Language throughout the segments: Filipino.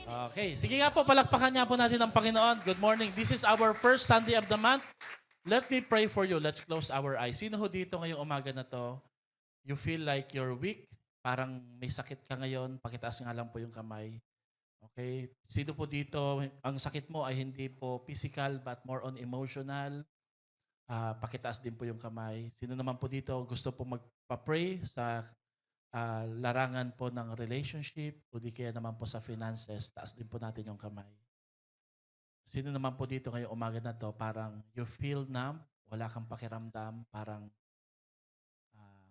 Okay, sige nga po, palakpakan nga po natin ang Panginoon. Good morning. This is our first Sunday of the month. Let me pray for you. Let's close our eyes. Sino ho dito ngayong umaga na to? You feel like you're weak? Parang may sakit ka ngayon? Pakitaas nga lang po yung kamay. Okay? Sino po dito, ang sakit mo ay hindi po physical but more on emotional? Pakitaas din po yung kamay. Sino naman po dito gusto po magpa-pray sa larangan po ng relationship o di kaya naman po sa finances? Taas din po natin yung kamay. Sino naman po dito ngayong umaga na to, parang you feel numb, wala kang pakiramdam, parang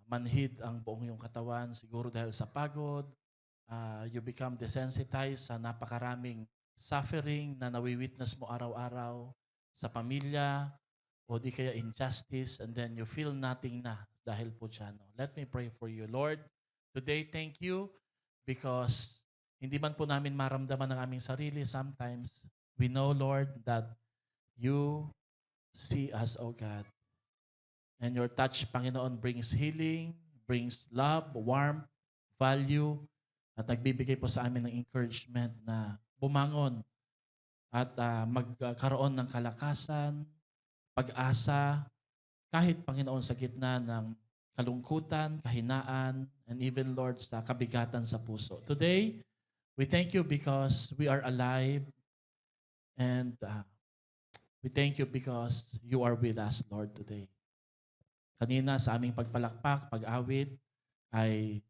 manhid ang buong yung katawan, siguro dahil sa pagod, you become desensitized sa napakaraming suffering na nawi-witness mo araw-araw sa pamilya o di kaya injustice, and then you feel nothing na dahil po dyan. Let me pray for you. Lord, today thank you because hindi man po namin maramdaman ng aming sarili sometimes. We know, Lord, that you see us, O God. And your touch, Panginoon, brings healing, brings love, warmth, value, at nagbibigay po sa amin ng encouragement na bumangon at magkaroon ng kalakasan, pag-asa, kahit, Panginoon, sa gitna ng kalungkutan, kahinaan, and even, Lord, sa kabigatan sa puso. Today, we thank you because we are alive, and we thank you because you are with us, Lord, today. Kanina sa aming pagpalakpak, pag-awit, ay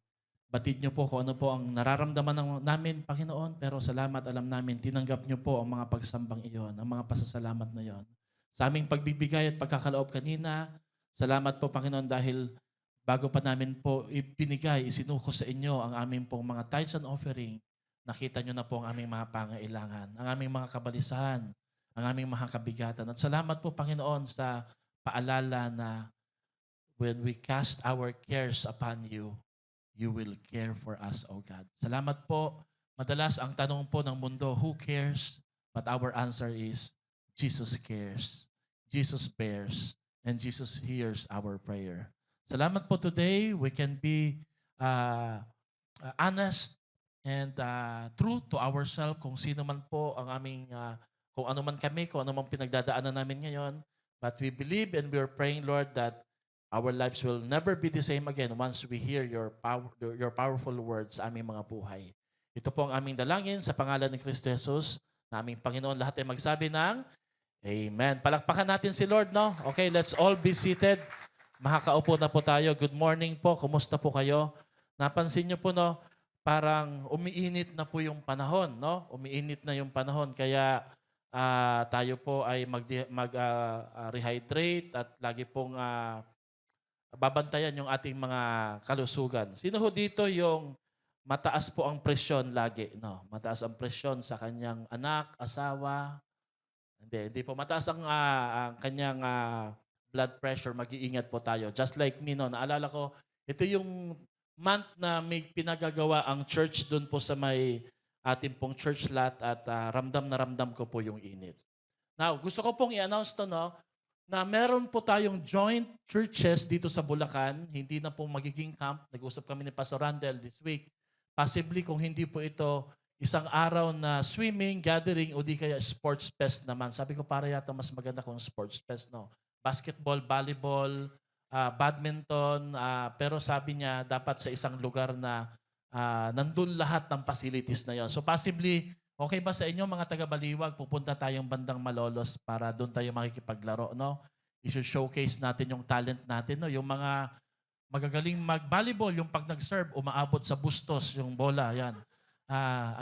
batid niyo po kung ano po ang nararamdaman namin, Panginoon, pero salamat, alam namin, tinanggap niyo po ang mga pagsambang iyon, ang mga pasasalamat na iyon. Sa aming pagbibigay at pagkakaloob kanina, salamat po, Panginoon, dahil bago pa namin po ibinigay, isinuko sa inyo ang aming pong mga tithes and offering, nakita niyo na po ang aming mga pangailangan, ang aming mga kabalisahan, ang aming mga kabigatan. At salamat po, Panginoon, sa paalala na when we cast our cares upon you, you will care for us, O God. Salamat po. Madalas ang tanong po ng mundo, who cares? But our answer is, Jesus cares. Jesus bears. And Jesus hears our prayer. Salamat po today. We can be honest and true to ourselves kung sino man po ang aming, kung ano man kami, kung ano man pinagdadaanan namin ngayon. But we believe and we are praying, Lord, that our lives will never be the same again once we hear your powerful words sa aming mga buhay. Ito po ang aming dalangin sa pangalan ni Kristo Jesus, na aming Panginoon. Lahat ay magsabi ng Amen. Palakpakan natin si Lord, no? Okay, let's all be seated. Makakaupo na po tayo. Good morning po. Kumusta po kayo? Napansin niyo po, no? Parang umiinit na po yung panahon, no? Umiinit na yung panahon. Kaya tayo po ay rehydrate at lagi pong babantayan yung ating mga kalusugan. Sino ho dito yung mataas po ang presyon lagi? No? Mataas ang presyon sa kanyang anak, asawa? Hindi po. Mataas ang kanyang blood pressure. Mag-iingat po tayo. Just like me, no? Naalala ko, ito yung month na may pinagagawa ang church doon po sa may ating pong church lot at ramdam na ramdam ko po yung init. Now, gusto ko pong i-announce to, no? Na meron po tayong joint churches dito sa Bulacan. Hindi na po magiging camp. Nag-usap kami ni Pastor Randel this week. Possibly kung hindi po ito isang araw na swimming, gathering, o di kaya sports fest naman. Sabi ko para yata mas maganda kung sports fest, no? Basketball, volleyball, badminton. Pero sabi niya dapat sa isang lugar na nandun lahat ng facilities na yon. So possibly, okay ba sa inyo mga taga-Baliwag, pupunta tayong bandang Malolos para doon tayo makikipaglaro, no? I-showcase natin yung talent natin, no? Yung mga magagaling mag-volleyball, yung pag nag-serve, umaabot sa bustos yung bola, yan.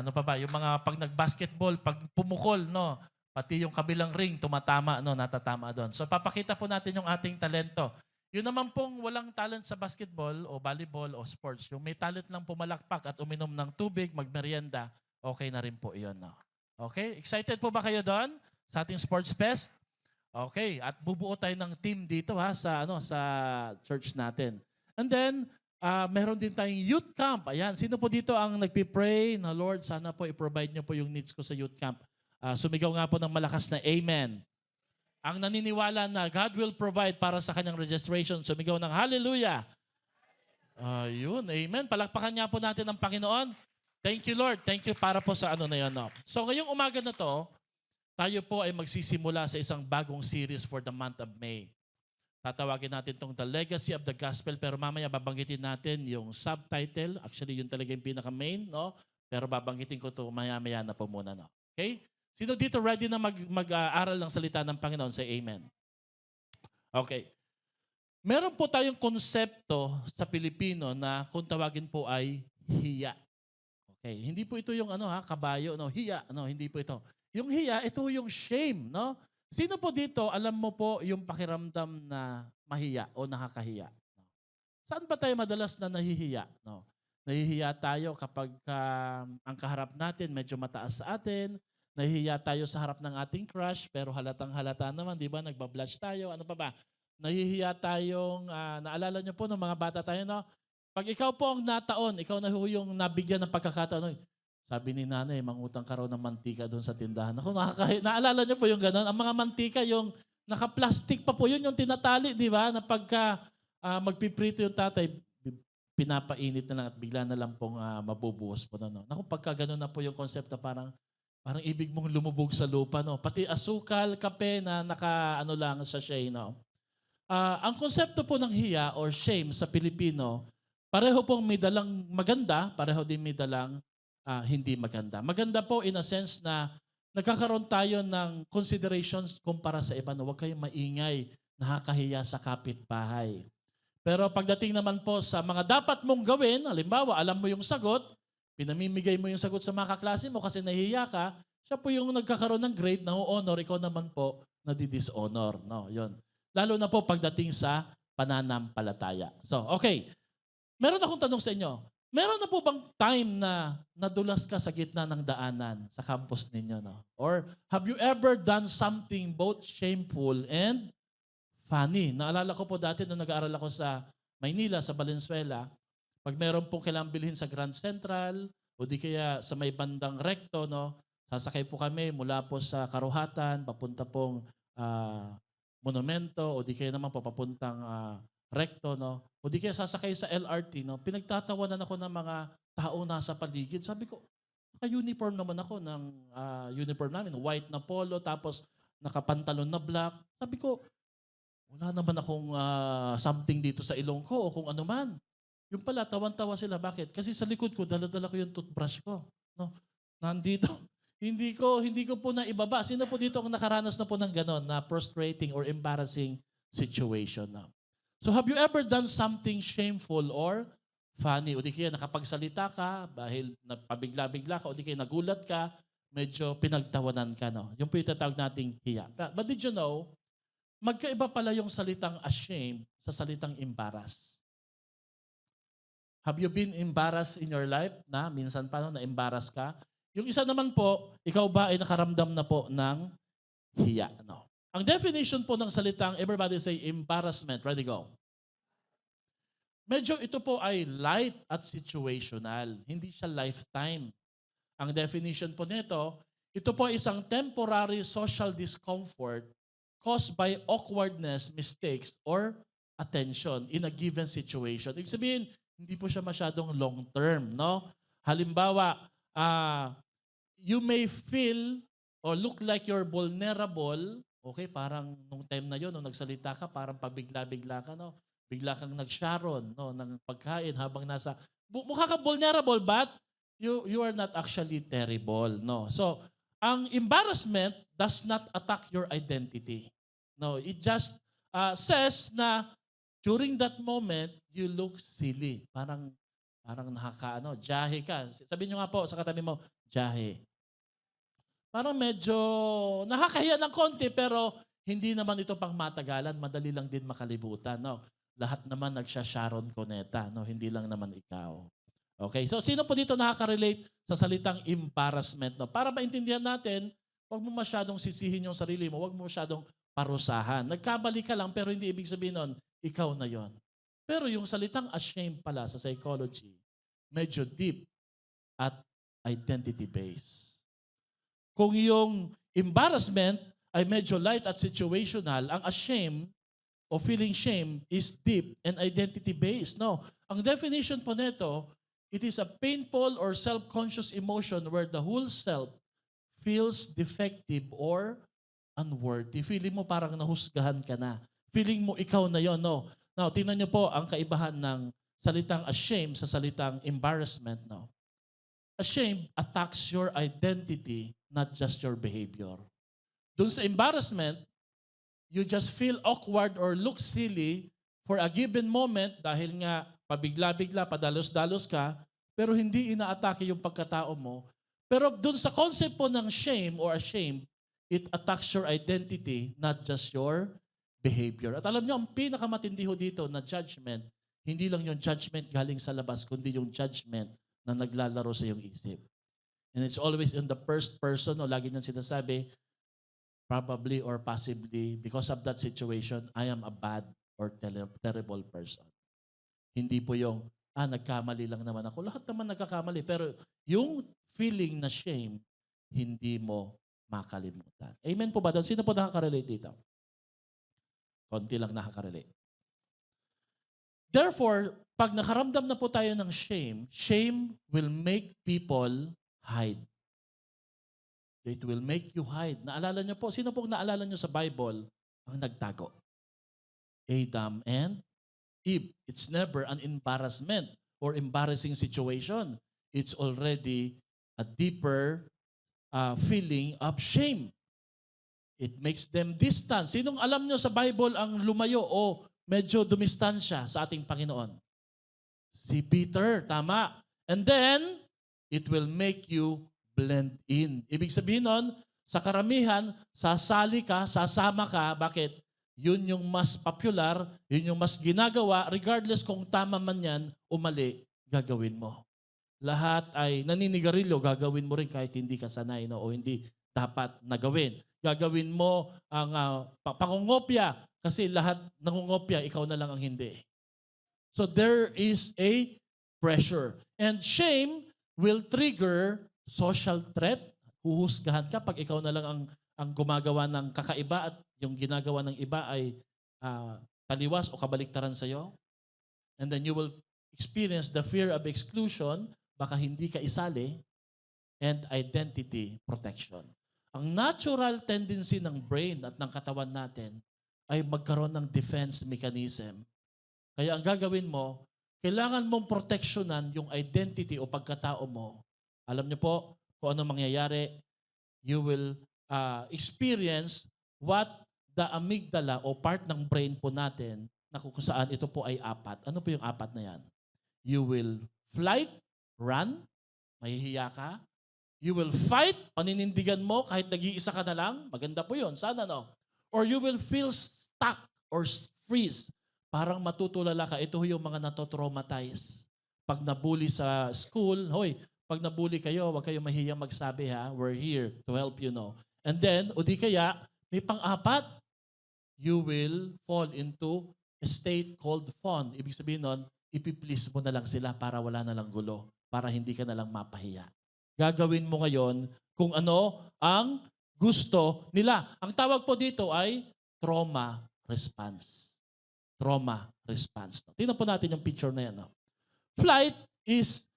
Ano pa ba? Yung mga pag nag-basketball, pag pumukol, no? Pati yung kabilang ring, tumatama, no? Natatama doon. So papakita po natin yung ating talento. Yun naman pong walang talent sa basketball o volleyball o sports, yung may talent lang pumalakpak at uminom ng tubig, magmerienda, okay na rin po iyon. No? Okay? Excited po ba kayo doon sa ating Sports Fest? Okay. At bubuo tayo ng team dito sa church natin. And then, meron din tayong youth camp. Ayan. Sino po dito ang nagpipray na Lord, sana po i-provide niyo po yung needs ko sa youth camp. Sumigaw nga po ng malakas na Amen. Ang naniniwala na God will provide para sa kanyang registration, sumigaw ng Hallelujah. Yun, Amen. Palakpakan niya po natin ang Panginoon. Thank you, Lord. Thank you para po sa ano na yun. No? So ngayong umaga na to, tayo po ay magsisimula sa isang bagong series for the month of May. Tatawagin natin tong The Legacy of the Gospel, pero mamaya babanggitin natin yung subtitle. Actually, yun talaga yung pinaka-main, no? Pero babanggitin ko to maya-maya na po muna, no? Okay? Sino dito ready na mag-aaral ng salita ng Panginoon? Say amen. Okay. Meron po tayong konsepto sa Pilipino na kung tawagin po ay hiya. Okay, hindi po ito yung kabayo, no, hiya, no, hindi po ito. Yung hiya, ito yung shame, no? Sino po dito, alam mo po yung pakiramdam na mahiya o nakakahiya? Saan ba tayo madalas na nahihiya, no? Nahihiya tayo kapag ang kaharap natin medyo mataas sa atin. Nahihiya tayo sa harap ng ating crush, pero halatang halata naman, di ba? Nagbablush tayo, ano pa ba? Nahihiya tayong, naalala niyo po ng mga bata tayo, no? Pag ikaw po ang nataon, ikaw na yung nabigyan ng pagkakataon, sabi ni nanay, mangutang ka raw ng mantika doon sa tindahan. Ako, naalala niyo po yung gano'n? Ang mga mantika, yung naka-plastic pa po, yun yung tinatali, di ba? Na pagka magpiprito yung tatay, pinapainit na lang at bigla na lang pong mabubuhos po na. No? Naku, pagka gano'n na po yung konsepto, parang ibig mong lumubog sa lupa. No? Pati asukal, kape na lang sa shay. No? Ang konsepto po ng hiya or shame sa Pilipino, pareho pong may dalang maganda, pareho din may dalang hindi maganda. Maganda po in a sense na nagkakaroon tayo ng considerations kumpara sa iba na huwag kayong maingay, nakakahiya sa kapitbahay. Pero pagdating naman po sa mga dapat mong gawin, halimbawa, alam mo yung sagot, pinamimigay mo yung sagot sa mga kaklase mo kasi nahihiya ka, siya po yung nagkakaroon ng grade na honor, ikaw naman po nadi-dishonor. No, yun. Lalo na po pagdating sa pananampalataya. So, okay. Meron akong tanong sa inyo. Meron na po bang time na nadulas ka sa gitna ng daanan sa campus ninyo? No? Or have you ever done something both shameful and funny? Naalala ko po dati nung nag-aaral ako sa Maynila, sa Valenzuela, pag meron pong kailangang bilhin sa Grand Central o di kaya sa may bandang Recto, no? Sasakay po kami mula po sa Karuhatan, papunta pong Monumento o di kaya naman papuntang Recto, no? O di kaya sasakay sa LRT, no? Pinagtatawanan ako ng mga tao nasa paligid. Sabi ko, naka-uniform naman ako ng uniform namin, white na polo, tapos nakapantalon na black. Sabi ko, wala naman akong something dito sa ilong ko o kung ano man. Yung pala, tawan-tawa sila. Bakit? Kasi sa likod ko, dala-dala ko yung toothbrush ko. No? Nandito. Hindi ko po na ibaba. Sino po dito ang nakaranas na po ng ganon, na frustrating or embarrassing situation? No? So have you ever done something shameful or funny? O di kaya nakapagsalita ka dahil napabigla-bigla ka o di kaya nagulat ka, medyo pinagtawanan ka. No? Yung po yung tatawag nating hiya. But did you know, magkaiba pala yung salitang ashamed sa salitang embarrass. Have you been embarrassed in your life na minsan pa na-embarrass ka? Yung isa naman po, ikaw ba ay nakaramdam na po ng hiya? No? Ang definition po ng salitang, everybody say embarrassment. Ready, go. Medyo ito po ay light at situational. Hindi siya lifetime. Ang definition po nito, ito po ay isang temporary social discomfort caused by awkwardness, mistakes, or attention in a given situation. Ibig sabihin, hindi po siya masyadong long term. No? Halimbawa, you may feel or look like you're vulnerable. Okay, parang nung time na yun, nung nagsalita ka, parang pabigla-bigla ka, no? Bigla kang nag-sharon, no? Ng pagkain habang nasa... Mukha kang vulnerable, but you are not actually terrible, no? So, ang embarrassment does not attack your identity. No, it just says na during that moment, you look silly. Parang jahe ka. Sabihin nyo nga po sa katabi mo, jahe. Parang medyo nakakahiya ng konti pero hindi naman ito pang matagalan. Madali lang din makalibutan. No? Lahat naman nagsya-Sharon Cuneta. No? Hindi lang naman ikaw. Okay, so sino po dito nakaka-relate sa salitang embarrassment? No? Para maintindihan natin, huwag mo masyadong sisihin yung sarili mo. Huwag mo masyadong parusahan. Nagkamali ka lang pero hindi ibig sabihin nun, ikaw na yon. Pero yung salitang ashamed pala sa psychology, medyo deep at identity-based. Kung yung embarrassment ay medyo light at situational, ang ashamed o feeling shame is deep and identity-based. No, ang definition po nito, It is a painful or self-conscious emotion where the whole self feels defective or unworthy. Feeling mo parang nahusgahan ka na. Feeling mo ikaw na yon, no? Now, tingnan niyo po ang kaibahan ng salitang ashamed sa salitang embarrassment, no? Ashamed attacks your identity, not just your behavior. Doon sa embarrassment, you just feel awkward or look silly for a given moment dahil nga pabigla-bigla, padalos-dalos ka, pero hindi inaatake yung pagkatao mo. Pero doon sa concept po ng shame or ashamed, it attacks your identity, not just your behavior. At alam niyo, ang pinakamatindi ho dito na judgment, hindi lang yung judgment galing sa labas, kundi yung judgment na naglalaro sa iyong isip. And it's always in the first person, o lagi niyang sinasabi, probably or possibly, because of that situation, I am a bad or terrible person. Hindi po yung, nagkamali lang naman ako. Lahat naman nagkakamali. Pero yung feeling na shame, hindi mo makalimutan. Amen po ba doon? Sino po nakaka-relate dito? Konti lang nakaka-relate. Therefore, pag nakaramdam na po tayo ng shame, shame will make people hide. It will make you hide. Naalala niyo po, sino pong naalala niyo sa Bible ang nagtago? Adam and Eve. It's never an embarrassment or embarrassing situation. It's already a deeper feeling of shame. It makes them distant. Sinong alam niyo sa Bible ang lumayo o medyo dumistansya sa ating Panginoon? Si Peter, tama. And then, it will make you blend in. Ibig sabihin nun, sa karamihan, sasali ka, sasama ka. Bakit? Yun yung mas popular, yun yung mas ginagawa, regardless kung tama man yan o mali, gagawin mo. Lahat ay naninigarilyo, gagawin mo rin kahit hindi ka sanay, no? O hindi dapat nagawin. Gagawin mo ang pangungopya kasi lahat nangungopya, ikaw na lang ang hindi. So there is a pressure. And shame will trigger social threat. Huhusgahan ka pag ikaw na lang ang gumagawa ng kakaiba at yung ginagawa ng iba ay taliwas o kabaliktaran sa'yo. And then you will experience the fear of exclusion, baka hindi ka isali, and identity protection. Ang natural tendency ng brain at ng katawan natin ay magkaroon ng defense mechanism. Kaya ang gagawin mo, kailangan mong proteksyonan yung identity o pagkatao mo. Alam niyo po kung ano mangyayari, you will experience what the amygdala o part ng brain po natin na kung saan ito po ay apat. Ano po yung apat na yan? You will flight, run, mahihiya ka. You will fight, paninindigan mo kahit nag-iisa ka na lang. Maganda po yun. Sana no? Or you will feel stuck or freeze. Parang matutulala ka. Ito yung mga natotraumatize. Pag nabully sa school, hoy, pag nabully kayo, huwag kayo mahiyang magsabi ha. We're here to help you know. And then, o di kaya, may pang-apat, you will fall into a state called fawn. Ibig sabihin nun, ipiplease mo na lang sila para wala na lang gulo. Para hindi ka na lang mapahiya. Gagawin mo ngayon kung ano ang gusto nila. Ang tawag po dito ay trauma response. Trauma response. Tingnan po natin yung picture na yan. Flight is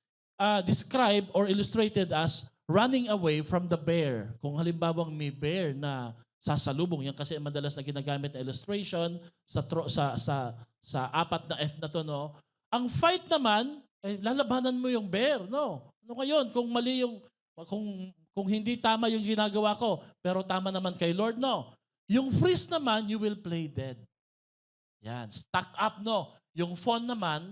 described or illustrated as running away from the bear. Kung halimbawang may bear na sasalubong, yan kasi madalas na ginagamit na illustration sa apat na F na to, no? Ang fight naman, lalabanan mo yung bear, no? Ano ngayon? Kung mali yung, kung hindi tama yung ginagawa ko, pero tama naman kay Lord, no? Yung freeze naman, you will play dead. Yan, stack up, no? Yung fawn naman,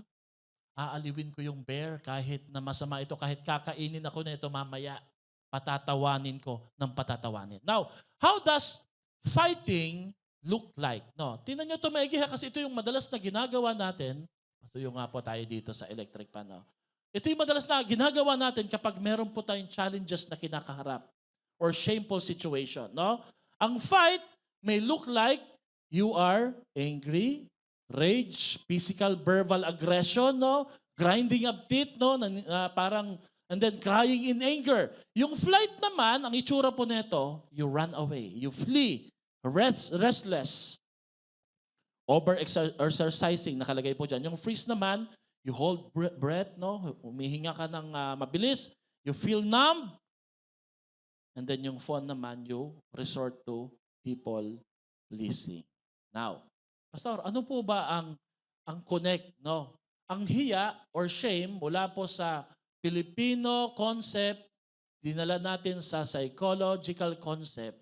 aaliwin ko yung bear kahit na masama ito, kahit kakainin ako na ito mamaya, patatawanin ko ng patatawanin. Now, how does fighting look like? No, tingnan nyo ito maigi ha, kasi ito yung madalas na ginagawa natin. So yung nga po tayo dito sa electric pan. No? Ito yung madalas na ginagawa natin kapag meron po tayong challenges na kinakaharap or shameful situation. No? Ang fight may look like you are angry, rage, physical, verbal aggression, no? Grinding of teeth, no? Parang, and then crying in anger. Yung flight naman, ang itsura po nito, you run away, you flee, restless, over-exercising, nakalagay po dyan. Yung freeze naman, You hold breath, no? Humihinga ka ng mabilis. You feel numb. And then yung phone naman, you resort to people pleasing. Now, Pastor, ano po ba ang connect, no? Ang hiya or shame mula po sa Filipino concept, dinala natin sa psychological concept,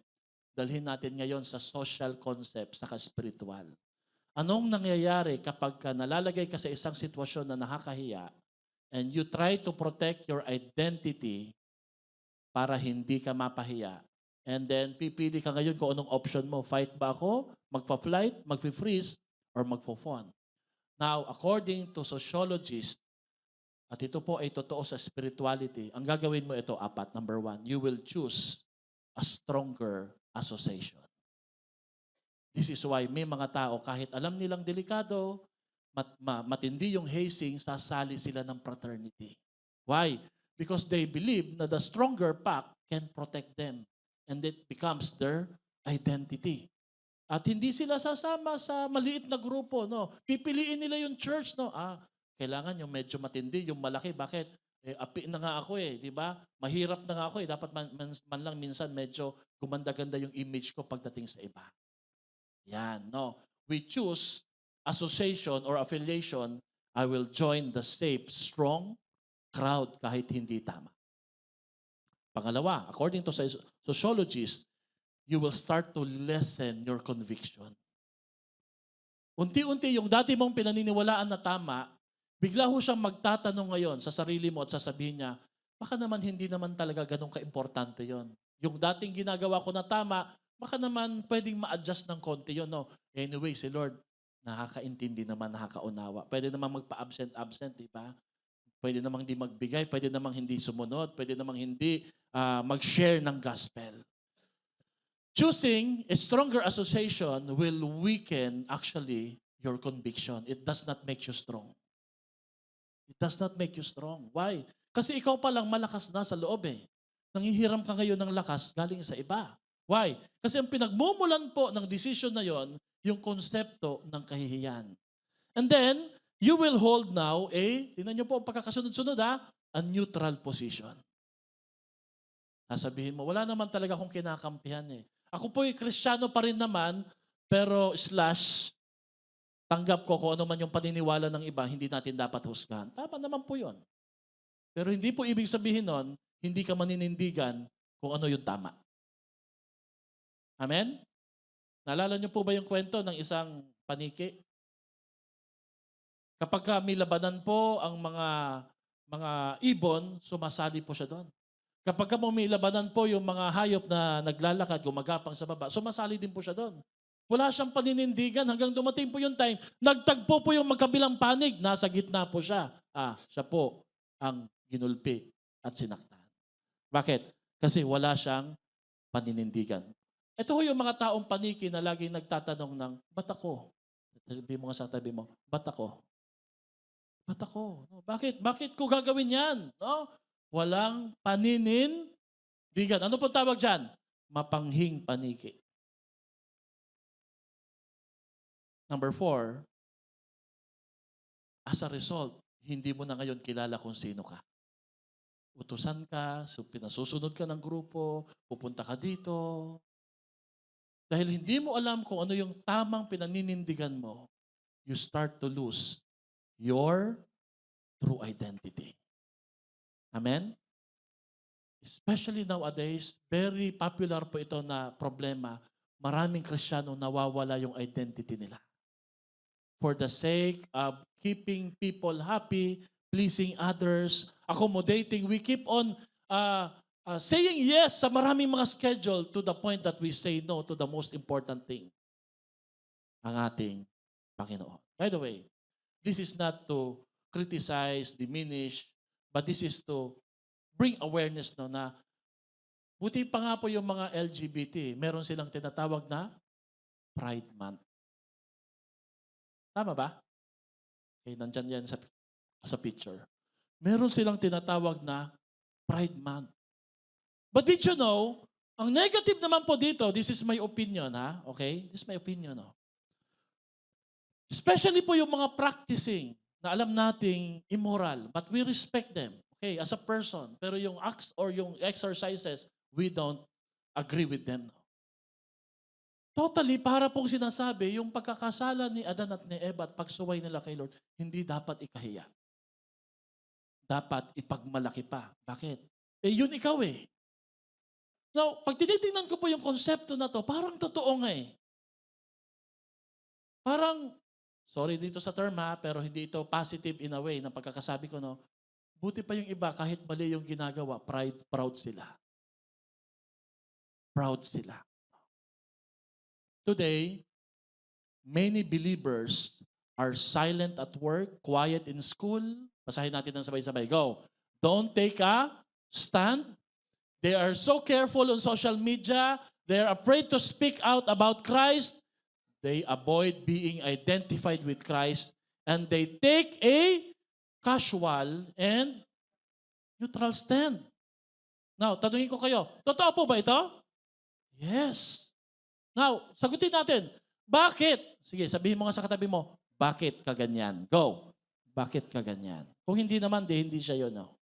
dalhin natin ngayon sa social concept, saka spiritual. Anong nangyayari kapag nalalagay ka sa isang sitwasyon na nakakahiya and you try to protect your identity para hindi ka mapahiya? And then pipili ka ngayon kung anong option mo. Fight ba ako? Magpa-flight? Magfi-freeze? Or magpo-phone? Now, according to sociologists, at ito po ay totoo sa spirituality, ang gagawin mo ito, 4. Number 1, you will choose a stronger association. This is why may mga tao, kahit alam nilang delikado, matindi yung hazing, sasali sila ng fraternity. Why? Because they believe na the stronger pack can protect them. And it becomes their identity. At hindi sila sasama sa maliit na grupo, no? Pipiliin nila yung church, no? Kailangan yung medyo matindi, yung malaki. Bakit? Api na nga ako di ba? Mahirap na nga ako Dapat man lang minsan medyo gumanda-ganda yung image ko pagdating sa iba. Yan, no? We choose association or affiliation. I will join the safe, strong crowd kahit hindi tama. Pangalawa, according to sociologists, you will start to lessen your conviction. Unti-unti yung dati mong pinaniniwalaan na tama, bigla ho siyang magtatanong ngayon sa sarili mo at sasabihin niya, baka naman hindi naman talaga ganun ka-importante yon. Yung dating ginagawa ko na tama, baka naman pwedeng ma-adjust ng konti yun. No? Anyway, si Lord, nakakaintindi naman, nakakaunawa. Pwede naman magpa-absent, di ba? Pwede namang hindi magbigay, pwede namang hindi sumunod, pwede namang hindi mag-share ng gospel. Choosing a stronger association will weaken actually your conviction. It does not make you strong. It does not make you strong. Why? Kasi ikaw pa lang malakas na sa loob Nangihiram ka ngayon ng lakas galing sa iba. Why? Kasi ang pinagmumulan po ng decision na yon, yung konsepto ng kahihiyan. And then, you will hold now tingnan nyo po ang pagkakasunod-sunod a neutral position. Sasabihin mo, wala naman talaga akong kinakampihan Ako po'y Kristiyano pa rin naman, pero tanggap ko kung ano man yung paniniwala ng iba, hindi natin dapat husgahan. Tama naman po yun. Pero hindi po ibig sabihin nun, hindi ka maninindigan kung ano yung tama. Amen? Naalala niyo po ba yung kwento ng isang paniki? Kapag may labanan po ang mga ibon, sumasali po siya doon. Kapag may labanan po yung mga hayop na naglalakad, gumagapang sa baba, sumasali din po siya doon. Wala siyang paninindigan hanggang dumating po yung time, nagtagpo po yung magkabilang panig, nasa gitna po siya. Siya po ang ginulpi at sinaktan. Bakit? Kasi wala siyang paninindigan. Ito ho yung mga taong paniki na laging nagtatanong ng, ba't ako? Sabi mo nga sa tabi mo, ba't ako? Ba't ako? Bakit? Bakit ko gagawin yan? No? Walang paninindigan. Ano po tawag dyan? Mapanghing paniki. Number 4, as a result, hindi mo na ngayon kilala kung sino ka. Utusan ka, pinasusunod ka ng grupo, pupunta ka dito. Dahil hindi mo alam kung ano yung tamang pinaninindigan mo, you start to lose your true identity. Amen? Especially nowadays, very popular po ito na problema. Maraming Kristiyano nawawala yung identity nila. For the sake of keeping people happy, pleasing others, accommodating, we keep on saying yes sa maraming mga schedule to the point that we say no to the most important thing, ang ating Panginoon. By the way, this is not to criticize, diminish, but this is to bring awareness na buti pa nga po yung mga LGBT, meron silang tinatawag na Pride Month. Tama ba? Okay, nandyan yan sa picture. Meron silang tinatawag na Pride Month. But did you know, ang negative naman po dito, this is my opinion, okay? This is my opinion, Especially po yung mga practicing na alam nating immoral, but we respect them, okay, as a person. Pero yung acts or yung exercises, we don't agree with them. Totally, para pong sinasabi, yung pagkakasala ni Adan at ni Eva at pagsuway nila kay Lord, hindi dapat ikahiya. Dapat ipagmalaki pa. Bakit? Yun ikaw eh. Now, pag tinitingnan ko po yung konsepto na to, parang totoo nga eh. Parang, sorry dito sa term ha, pero hindi ito positive in a way na pagkakasabi ko, no? Buti pa yung iba, kahit mali yung ginagawa, proud sila. Proud sila. Today, many believers are silent at work, quiet in school. Basahin natin ng sabay-sabay. Go. Don't take a stand. They are so careful on social media. They are afraid to speak out about Christ. They avoid being identified with Christ. And they take a casual and neutral stand. Now, tanungin ko kayo, totoo po ba ito? Yes. Now, sagutin natin, bakit? Sige, sabihin mo nga sa katabi mo, bakit ka ganyan? Go. Bakit ka ganyan? Kung hindi naman, hindi siya yun. No?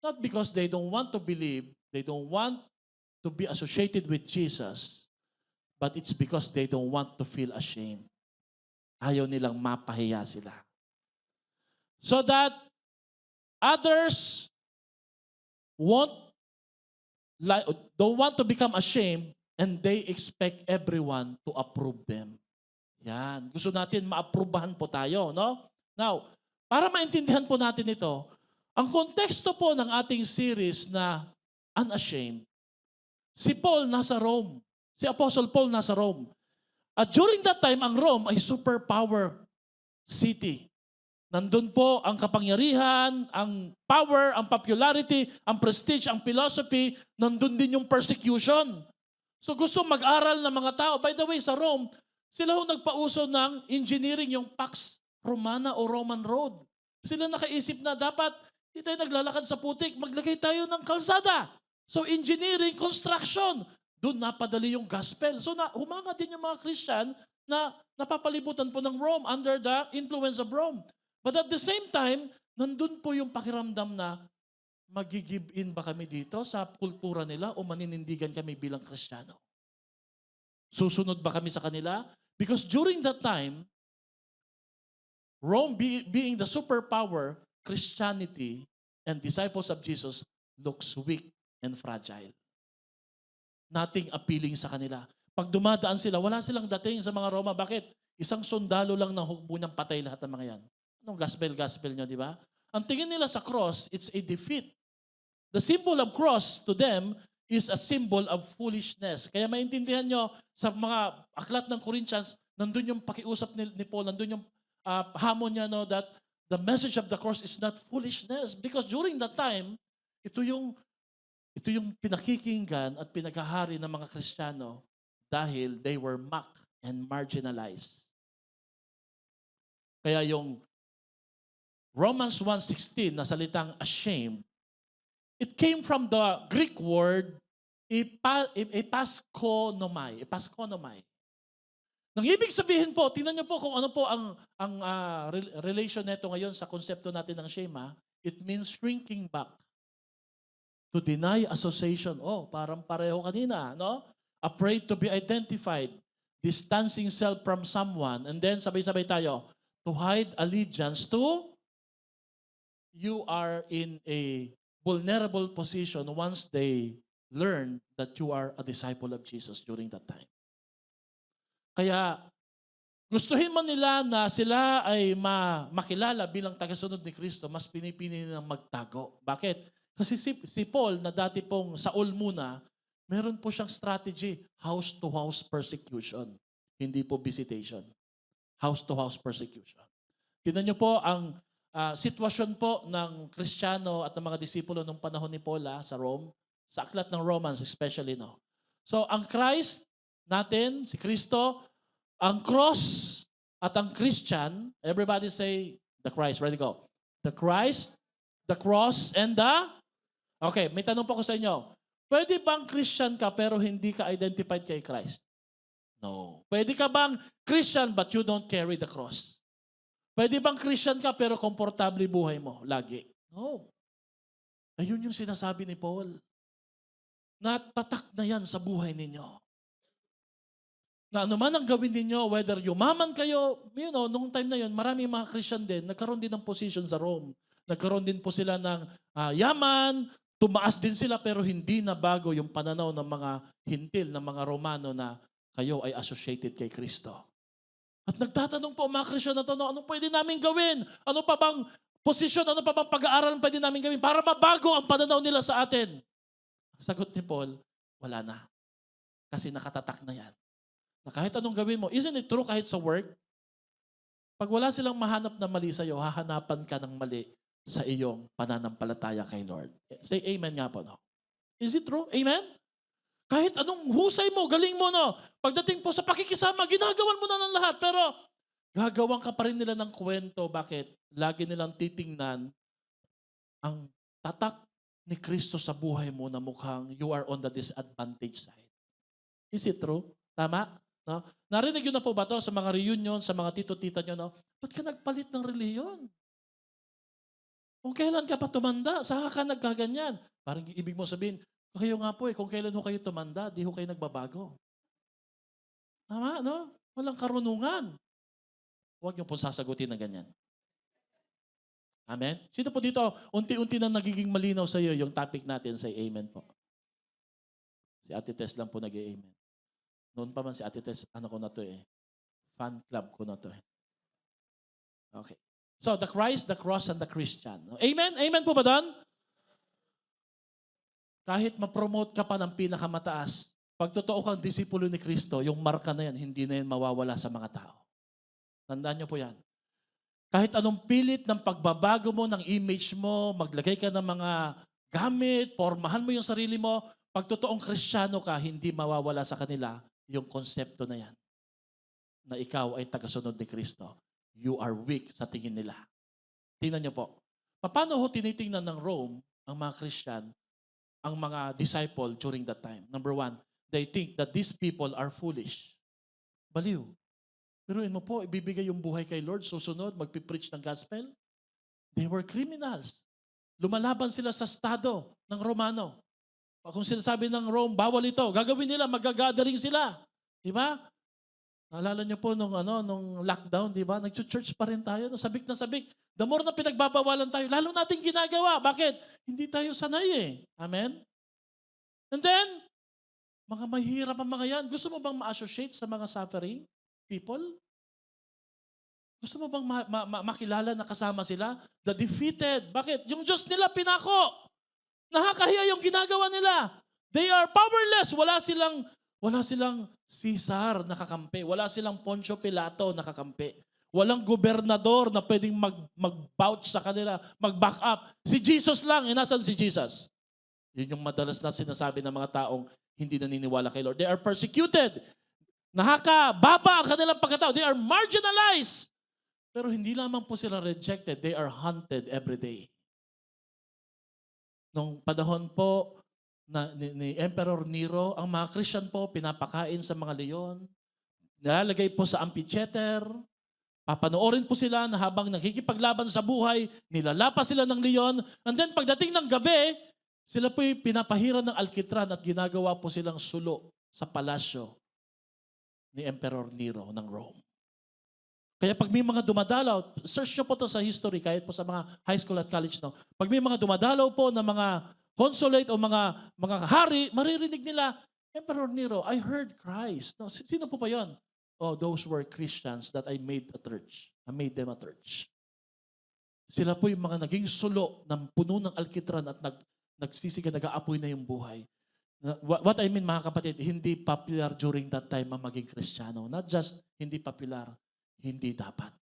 Not because they don't want to believe, they don't want to be associated with Jesus, but it's because they don't want to feel ashamed. Ayaw nilang mapahiya sila. So that others don't want to become ashamed, and they expect everyone to approve them. Yan. Gusto natin maaprubahan po tayo, no? Now, para maintindihan po natin ito, ang konteksto po ng ating series na Unashamed, si Paul nasa Rome. Si Apostle Paul nasa Rome. At during that time, ang Rome ay superpower city. Nandun po ang kapangyarihan, ang power, ang popularity, ang prestige, ang philosophy. Nandun din yung persecution. So gusto mag-aral ng mga tao. By the way, sa Rome, sila ho nagpauso ng engineering, yung Pax Romana o Roman Road. Sila nakaisip na dapat hindi tayo naglalakad sa putik, maglagay tayo ng kalsada. So engineering, construction, doon napadali yung gospel. So humanga din yung mga Christian na napapalibutan po ng Rome under the influence of Rome. But at the same time, nandun po yung pakiramdam na mag-give in ba kami dito sa kultura nila o maninindigan kami bilang Kristiyano? Susunod ba kami sa kanila? Because during that time, Rome being the superpower, Christianity and disciples of Jesus looks weak and fragile. Nothing appealing sa kanila. Pag dumadaan sila, wala silang dating sa mga Roma. Bakit? Isang sundalo lang ng hukbo niyang patay lahat ng mga yan. Anong gospel nyo, di ba? Ang tingin nila sa cross, it's a defeat. The symbol of cross to them is a symbol of foolishness. Kaya maintindihan nyo sa mga aklat ng Corinthians, nandun yung pakiusap ni Paul, nandun yung hamon niya, no, that the message of the cross is not foolishness. Because during that time, ito yung pinakikinggan at pinaghahari ng mga Kristiyano dahil they were mocked and marginalized. Kaya yung Romans 1:16 na salitang ashamed, it came from the Greek word epaskonomai. Nang ibig sabihin po, tingnan niyo po kung ano po ang relation nito ngayon sa konsepto natin ng shame. It means shrinking back. To deny association. Oh, parang pareho kanina, no? Afraid to be identified. Distancing self from someone. And then, sabay-sabay tayo. To hide allegiance to, you are in a vulnerable position once they learn that you are a disciple of Jesus during that time. Kaya, gustuhin man nila na sila ay makilala bilang tagasunod ni Kristo, mas pinipili nilang magtago. Bakit? Kasi si Paul, na dati pong Saul muna, meron po siyang strategy, house-to-house persecution. Hindi po visitation. House-to-house persecution. Tignan niyo po ang sitwasyon po ng Kristiyano at ng mga disipulo nung panahon ni Paul sa Rome, sa aklat ng Romans especially. No? So ang Christ natin, si Kristo, ang cross at ang Christian, everybody say the Christ. Ready, go. The Christ, the cross, and the... Okay, may tanong po ko sa inyo. Pwede bang Christian ka pero hindi ka identified kay Christ? No. Pwede ka bang Christian but you don't carry the cross? Pwede bang Christian ka pero komportable buhay mo lagi? No. Ayun yung sinasabi ni Paul. Natatak na yan sa buhay ninyo. Na ano man ang gawin ninyo, whether yumaman kayo, nung time na yun, marami mga Christian din, nagkaroon din ng position sa Rome. Nagkaroon din po sila ng yaman, tumaas din sila pero hindi na bago yung pananaw ng mga hintil, ng mga Romano na kayo ay associated kay Kristo. At nagtatanong po ang mga Christian na tanong, anong pwede namin gawin? Ano pa bang posisyon, ano pa bang pag-aaral pwede namin gawin para mabago ang pananaw nila sa atin? Sagot ni Paul, wala na. Kasi nakatatak na yan. Na kahit anong gawin mo, isn't it true kahit sa work? Pag wala silang mahanap na mali sa iyo, hahanapan ka ng mali sa iyong pananampalataya kay Lord. Say amen nga po, no? Is it true? Amen? Kahit anong husay mo, galing mo, no? Pagdating po sa pakikisama, ginagawan mo na ng lahat. Pero gagawan ka pa rin nila ng kwento. Bakit? Lagi nilang titingnan ang tatak ni Kristo sa buhay mo na mukhang you are on the disadvantage side. Is it true? Tama? No? Narinig yun na po ba to sa mga reunion, sa mga tito-tita nyo, no? Ba't ka nagpalit ng reliyon? Kung kailan ka pa tumanda, saka ka nagkaganyan. Parang ibig mo sabihin, kayo nga po kung kailan ho kayo tumanda, di ho kayo nagbabago. Tama, no? Walang karunungan. Huwag niyo po sasagutin na ganyan. Amen? Sino po dito, unti-unti na nagiging malinaw sa iyo yung topic natin, say amen po. Si Ate Tess lang po nag-amen. Noon pa man si Ate Tess, ano ko na to fan club ko na to Okay. So, the Christ, the cross, and the Christian. Amen? Amen po ba doon? Kahit ma-promote ka pa ng pinakamataas, pag totoo kang disipulo ni Kristo, yung marka na yan, hindi na yan mawawala sa mga tao. Tandaan niyo po yan. Kahit anong pilit ng pagbabago mo ng image mo, maglagay ka ng mga gamit, pormahan mo yung sarili mo, pag totoong Kristiyano ka, hindi mawawala sa kanila yung konsepto na yan. Na ikaw ay tagasunod ni Kristo. You are weak sa tingin nila. Tingnan niyo po. Paano ho tinitingnan ng Rome, ang mga Christian, ang mga disciple during that time? Number one, they think that these people are foolish. Baliw. Pero mo po, ibibigay yung buhay kay Lord, susunod, magpipreach ng gospel. They were criminals. Lumalaban sila sa estado ng Romano. Kung sinasabi ng Rome, bawal ito, gagawin nila, mag-gathering sila. Di ba? Naalala niyo po nung lockdown, di ba? Nag-church pa rin tayo. Sabik na sabik. The more na pinagbabawalan tayo, lalo natin ginagawa. Bakit? Hindi tayo sanay Amen? And then, mga mahirap ang mga yan. Gusto mo bang ma-associate sa mga suffering people? Gusto mo bang makilala na kasama sila? The defeated. Bakit? Yung Diyos nila pinako. Nakakahiya yung ginagawa nila. They are powerless. Wala silang Caesar nakakampi. Wala silang Poncio Pilato nakakampi. Walang gobernador na pwedeng mag-vouch sa kanila, mag-back up. Si Jesus lang. Nasaan si Jesus? Yun yung madalas na sinasabi ng mga taong hindi naniniwala kay Lord. They are persecuted. Nakakababa ang kanilang pagkatao. They are marginalized. Pero hindi lamang po sila rejected. They are hunted every day. Nung panahon po ni Emperor Nero, ang mga Christian po pinapakain sa mga leon. Nilalagay po sa amphitheater. Papanoorin po sila na habang nakikipaglaban sa buhay, nilalapas sila ng leon. And then pagdating ng gabi, sila po'y pinapahiran ng alkitran at ginagawa po silang sulo sa palasyo ni Emperor Nero ng Rome. Kaya pag may mga dumadalaw, search nyo po to sa history, kahit po sa mga high school at college, no? Pag may mga dumadalaw po na mga consulate o mga hari, maririnig nila, Emperor Nero, I heard Christ. No, sino po ba yun? Oh, those were Christians that I made a church. I made them a church. Sila po yung mga naging sulo ng puno ng alkitran at nagsisiga, nag-aapoy na yung buhay. What I mean, mga kapatid, hindi popular during that time ang maging Kristiyano. Not just hindi popular, hindi dapat.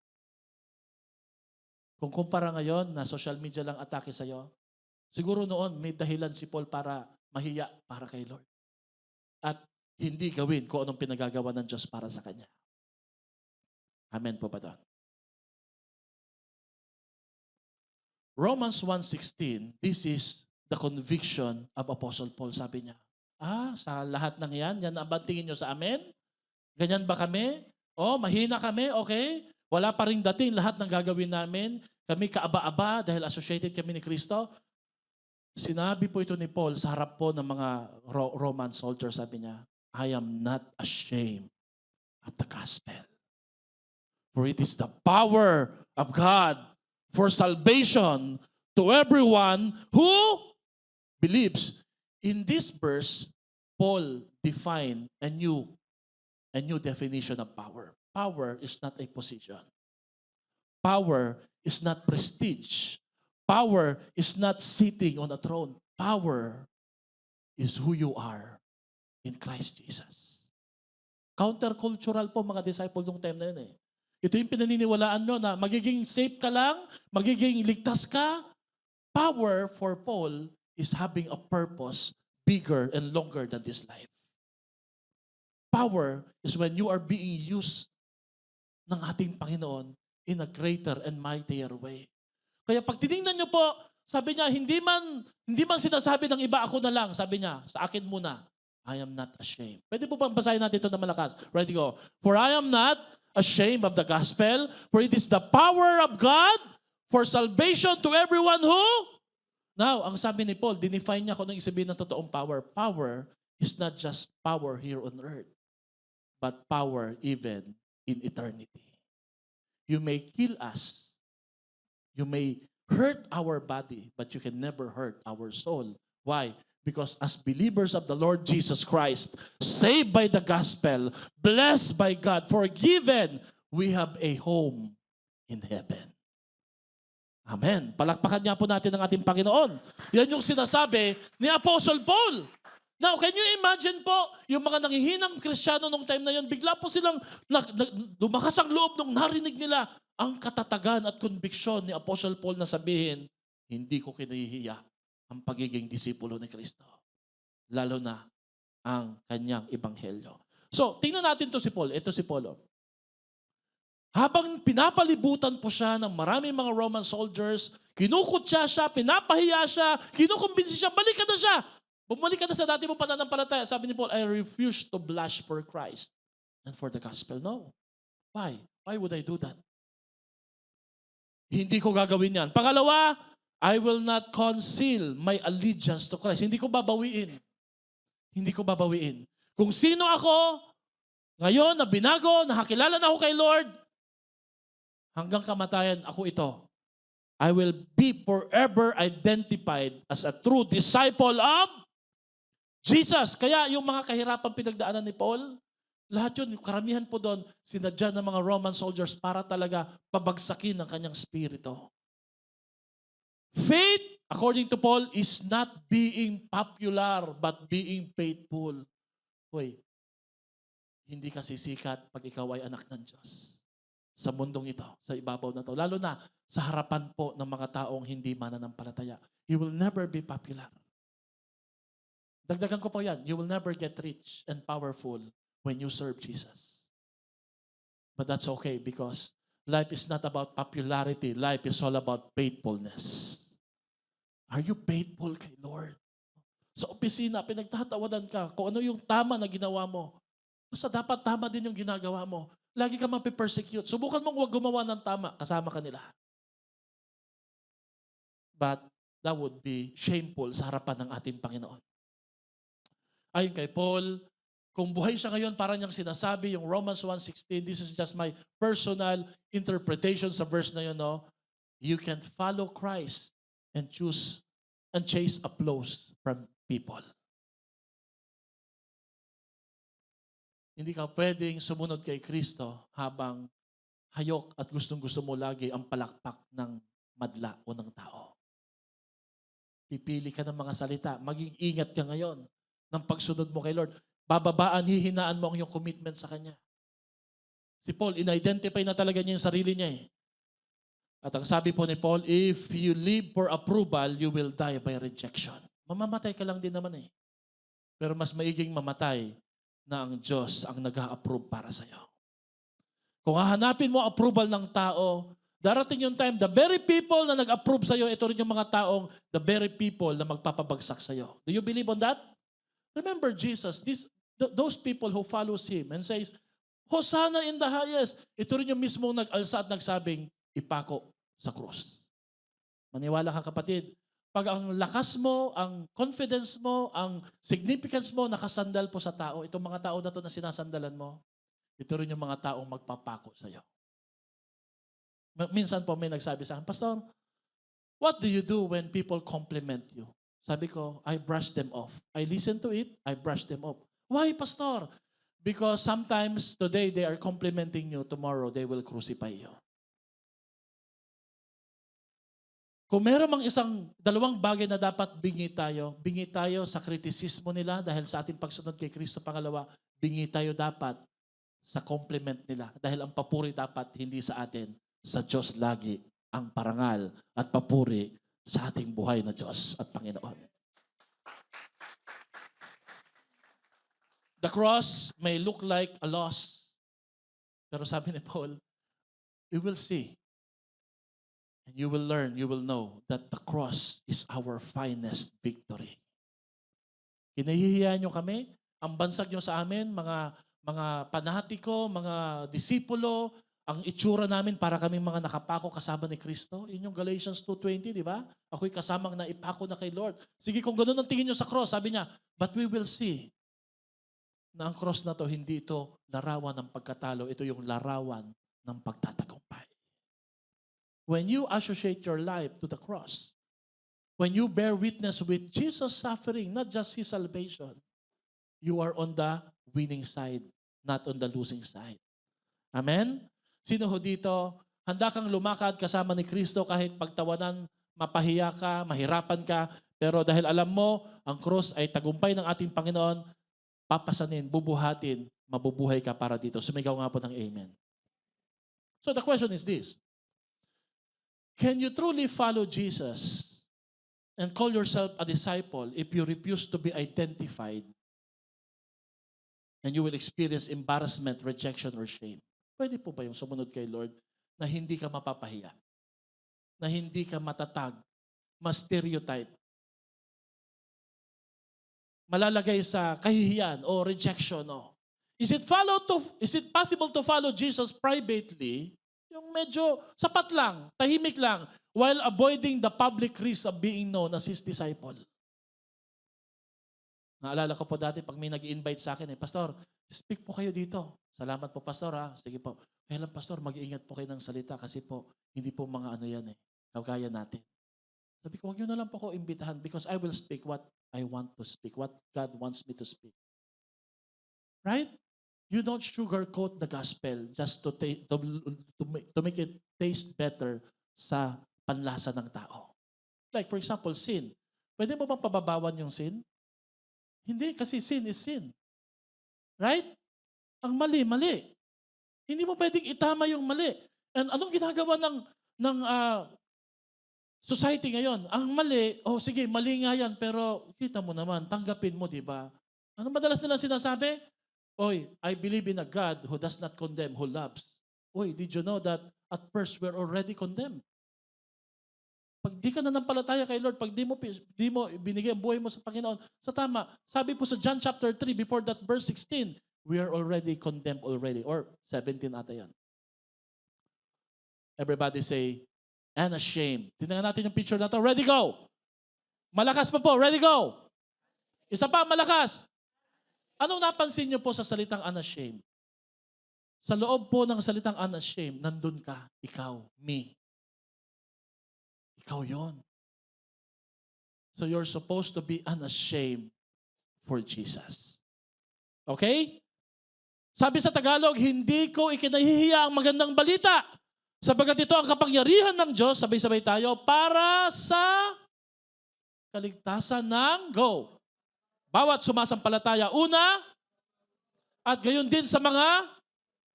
Kung kumpara ngayon na social media lang atake sa'yo, siguro noon may dahilan si Paul para mahiya para kay Lord. At hindi gawin kung anong pinagagawa ng Diyos para sa Kanya. Amen po ba doon? Romans 1:16, this is the conviction of Apostle Paul, sabi niya. Sa lahat ng yan ang ba tingin nyo sa amen? Ganyan ba kami? Mahina kami, okay? Wala pa rin dating lahat ng gagawin namin. Kami kaaba-aba dahil associated kami ni Kristo. Sinabi po ito ni Paul sa harap po ng mga Roman soldiers. Sabi niya, I am not ashamed of the gospel. For it is the power of God for salvation to everyone who believes. In this verse, Paul defined a new definition of power. Power is not a position. Power is not prestige. Power is not sitting on a throne. Power is who you are in Christ Jesus. Countercultural po mga disciple nung time na yun eh. Ito yung pinaniniwalaan nyo na magiging safe ka lang, magiging ligtas ka. Power for Paul is having a purpose bigger and longer than this life. Power is when you are being used ng ating Panginoon in a greater and mightier way. Kaya pag tinignan nyo po, sabi niya, hindi man sinasabi ng iba, ako na lang. Sabi niya, sa akin muna, I am not ashamed. Pwede po bang basahin natin ito na malakas? Ready, go. For I am not ashamed of the gospel, for it is the power of God for salvation to everyone who... Now, ang sabi ni Paul, dinefine niya kung anong isabihin ng totoong power. Power is not just power here on earth, but power even in eternity. You may kill us. You may hurt our body, but you can never hurt our soul. Why? Because as believers of the Lord Jesus Christ, saved by the gospel, blessed by God, forgiven, we have a home in heaven. Amen. Palakpakan niya po natin ang ating Panginoon. Yan yung sinasabi ni Apostle Paul. Now, can you imagine po, yung mga nanghihinang Kristiyano nung time na yun, bigla po silang lumakas ang loob nung narinig nila ang katatagan at conviction ni Apostle Paul na sabihin, hindi ko kinahihiya ang pagiging disipulo ni Kristo. Lalo na ang kanyang ebanghelyo. So, tingnan natin to si Paul. Ito si Paul. Habang pinapalibutan po siya ng maraming mga Roman soldiers, kinukutya siya, pinapahiya siya, kinukumbinsi siya, balik ka na siya. Bumalik ka na sa dati mong pananampalataya. Sabi ni Paul, I refuse to blush for Christ and for the gospel. No. Why? Why would I do that? Hindi ko gagawin yan. Pangalawa, I will not conceal my allegiance to Christ. Hindi ko babawiin. Hindi ko babawiin. Kung sino ako, ngayon na binago, nakakilala na ako kay Lord, hanggang kamatayan ako ito. I will be forever identified as a true disciple of Jesus. Kaya yung mga kahirapan pinagdaanan ni Paul, lahat yun, karamihan po doon, sinadya ng mga Roman soldiers para talaga pabagsakin ang kanyang spirito. Faith, according to Paul, is not being popular but being faithful. Hoy, hindi ka sisikat pag ikaw ay anak ng Diyos. Sa mundong ito, sa ibabaw na ito. Lalo na sa harapan po ng mga taong hindi mananampalataya. You will never be popular. Dagdagan ko po yan, you will never get rich and powerful when you serve Jesus. But that's okay because life is not about popularity. Life is all about faithfulness. Are you faithful kay Lord? Sa opisina, pinagtatawadan ka kung ano yung tama na ginawa mo. Basta dapat tama din yung ginagawa mo. Lagi ka mapipersecute. Subukan mong huwag gumawa ng tama, kasama ka nila. But that would be shameful sa harapan ng ating Panginoon. Ayon kay Paul, kung buhay siya ngayon, parang niyang sinasabi, yung Romans 1:16, this is just my personal interpretation sa verse na yun, no? You can follow Christ and choose and chase applause from people. Hindi ka pwedeng sumunod kay Kristo habang hayok at gustong-gusto mo lagi ang palakpak ng madla o ng tao. Pipili ka ng mga salita. Maging ingat ka ngayon ng pagsunod mo kay Lord. Bababaan, hihinaan mo ang iyong commitment sa Kanya. Si Paul, in-identify na talaga niya yung sarili niya eh. At ang sabi po ni Paul, if you live for approval, you will die by rejection. Mamamatay ka lang din naman eh. Pero mas maiging mamatay na ang Diyos ang nag-a-approve para sa iyo. Kung hahanapin mo approval ng tao, darating yung time, the very people na nag-approve sa iyo, ito rin yung mga taong, the very people na magpapabagsak sa iyo. Do you believe on that? Remember Jesus, those people who follows Him and says, Hosanna in the highest. Ito rin yung mismo nag-alsa at nagsabing, ipako sa krus. Maniwala ka kapatid, pag ang lakas mo, ang confidence mo, ang significance mo nakasandal po sa tao, itong mga tao na to na sinasandalan mo, ito rin yung mga taong magpapako sa iyo. Minsan po may nagsabi sa akin, Pastor, what do you do when people compliment you? Sabi ko, I brush them off. I listen to it, I brush them off. Why, Pastor? Because sometimes today they are complimenting you, tomorrow they will crucify you. Kung meron mang dalawang bagay na dapat bingi tayo sa kritisismo nila dahil sa ating pagsunod kay Kristo. Pangalawa, bingi tayo dapat sa compliment nila. Dahil ang papuri dapat hindi sa atin, sa Diyos lagi ang parangal at papuri sa ating buhay na Diyos at Panginoon. The cross may look like a loss. Pero sabi ni Paul, we will see. And you will learn, you will know that the cross is our finest victory. Kinahihiyan nyo kami, ang bansag nyo sa amin, mga panatiko, mga disipulo, ang itsura namin para kaming mga nakapako kasama ni Kristo. Yun yung Galatians 2:20, di ba? Ako'y kasamang naipako na kay Lord. Sige, kung gano'n ang tingin nyo sa cross, sabi niya, but we will see na ang cross na to, hindi ito larawan ng pagkatalo, ito yung larawan ng pagtatagumpay. When you associate your life to the cross, when you bear witness with Jesus' suffering, not just His salvation, you are on the winning side, not on the losing side. Amen? Sino ho dito, handa kang lumakad kasama ni Kristo kahit pagtawanan, mapahiya ka, mahirapan ka, pero dahil alam mo, ang cross ay tagumpay ng ating Panginoon, papasanin, bubuhatin, mabubuhay ka para dito. Sumigaw nga po ng amen. So the question is this. Can you truly follow Jesus and call yourself a disciple if you refuse to be identified and you will experience embarrassment, rejection, or shame? Pwede po ba yung sumunod kay Lord na hindi ka mapapahiya? Na hindi ka matatag, ma-stereotype, malalagay sa kahihiyan o rejection? No? Is it possible to follow Jesus privately? Yung medyo sapat lang, tahimik lang, while avoiding the public risk of being known as His disciple. Naalala ko po dati, pag may nag-invite sa akin, Pastor, speak po kayo dito. Salamat po, Pastor. Ha? Sige po. Kaya lang, Pastor, mag-iingat po kayo ng salita kasi po, hindi po mga ano yan kagaya natin. Sabi ko, huwag nyo na lang po ko imbitahan because I will speak what I want to speak, what God wants me to speak. Right? You don't sugarcoat the gospel just to make it taste better sa panlasa ng tao. Like for example, sin. Pwede mo bang pababawan yung sin? Hindi, kasi sin is sin. Right? Ang mali, mali. Hindi mo pwedeng itama yung mali. And anong ginagawa ng society ngayon? Ang mali, sige, mali nga yan, pero kita mo naman, tanggapin mo, di ba? Ano madalas nila sinasabi? Oy, I believe in a God who does not condemn, who loves. Oy, did you know that at first we're already condemned? Pag di ka nanampalataya kay Lord, pag di mo binigay ang buhay mo sa Panginoon, sa tama, sabi po sa John chapter 3, before that verse 16, we are already condemned already. Or 17 ata yan. Everybody say, and ashamed. Tingnan natin yung picture na to. Ready, go! Malakas pa po. Ready, go! Isa pa, malakas. Anong napansin niyo po sa salitang unashamed? Sa loob po ng salitang unashamed, nandun ka, ikaw, me. Ikaw yon. So you're supposed to be unashamed for Jesus. Okay? Sabi sa Tagalog, hindi ko ikinahihiya ang magandang balita. Sabagat ito ang kapangyarihan ng Diyos, sabay-sabay tayo, para sa kaligtasan ng go. Bawat sumasampalataya, una, at gayon din sa mga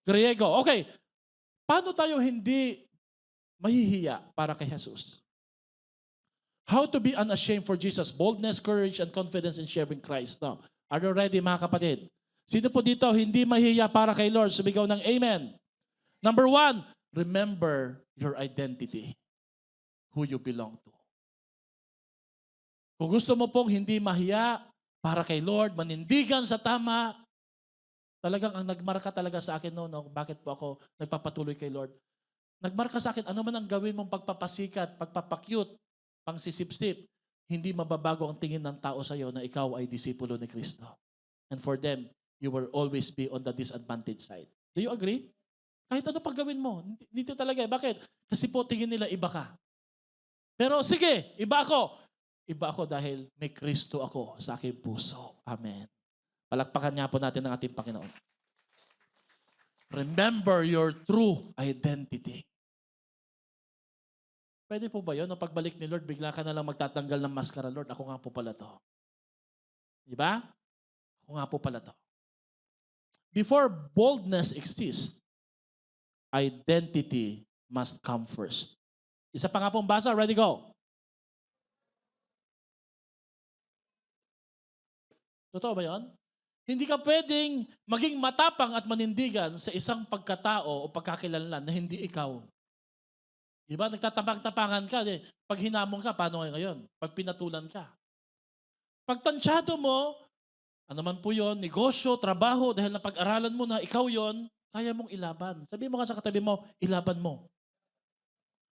Griego. Okay, paano tayo hindi mahihiya para kay Jesus? How to be unashamed for Jesus? Boldness, courage, and confidence in sharing Christ. Now, are you ready mga kapatid? Sino po dito hindi mahihiya para kay Lord? Sumigaw ng amen. Number 1, remember your identity. Who you belong to. Kung gusto mo pong hindi mahiya, para kay Lord, manindigan sa tama, Talagang ang nagmarka talaga sa akin noon, no, bakit po ako nagpapatuloy kay Lord. Nagmarka sa akin, ano man ang gawin mong pagpapasikat, pagpapakyut, pangsisipsip, hindi mababago ang tingin ng tao sa iyo na ikaw ay disipulo ni Kristo. And for them, you will always be on the disadvantaged side. Do you agree? Kahit ano pag gawin mo, dito talaga. Bakit? Kasi po tingin nila iba ka. Pero sige, iba ako. Iba ako dahil may Kristo ako sa aking puso. Amen. Palakpakan nga po natin ang ating Panginoon. Remember your true identity. Pwede po ba yun? No, pagbalik ni Lord, bigla ka na lang magtatanggal ng maskara. Lord, ako nga po pala to. Diba? Ako nga po pala to. Before boldness exists, identity must come first. Isa pa nga pong basa. Ready, go. Totoo ba yun? Hindi ka pwedeng maging matapang at manindigan sa isang pagkatao o pagkakilanlan na hindi ikaw. Diba? Nagtatapang-tapangan ka. Pag hinamon ka, paano ngayon? Pag pinatulan ka. Pag tansyado mo, ano man po yun, negosyo, trabaho, dahil napag-aralan mo na ikaw yon, kaya mong ilaban. Sabi mo nga sa katabi mo, ilaban mo.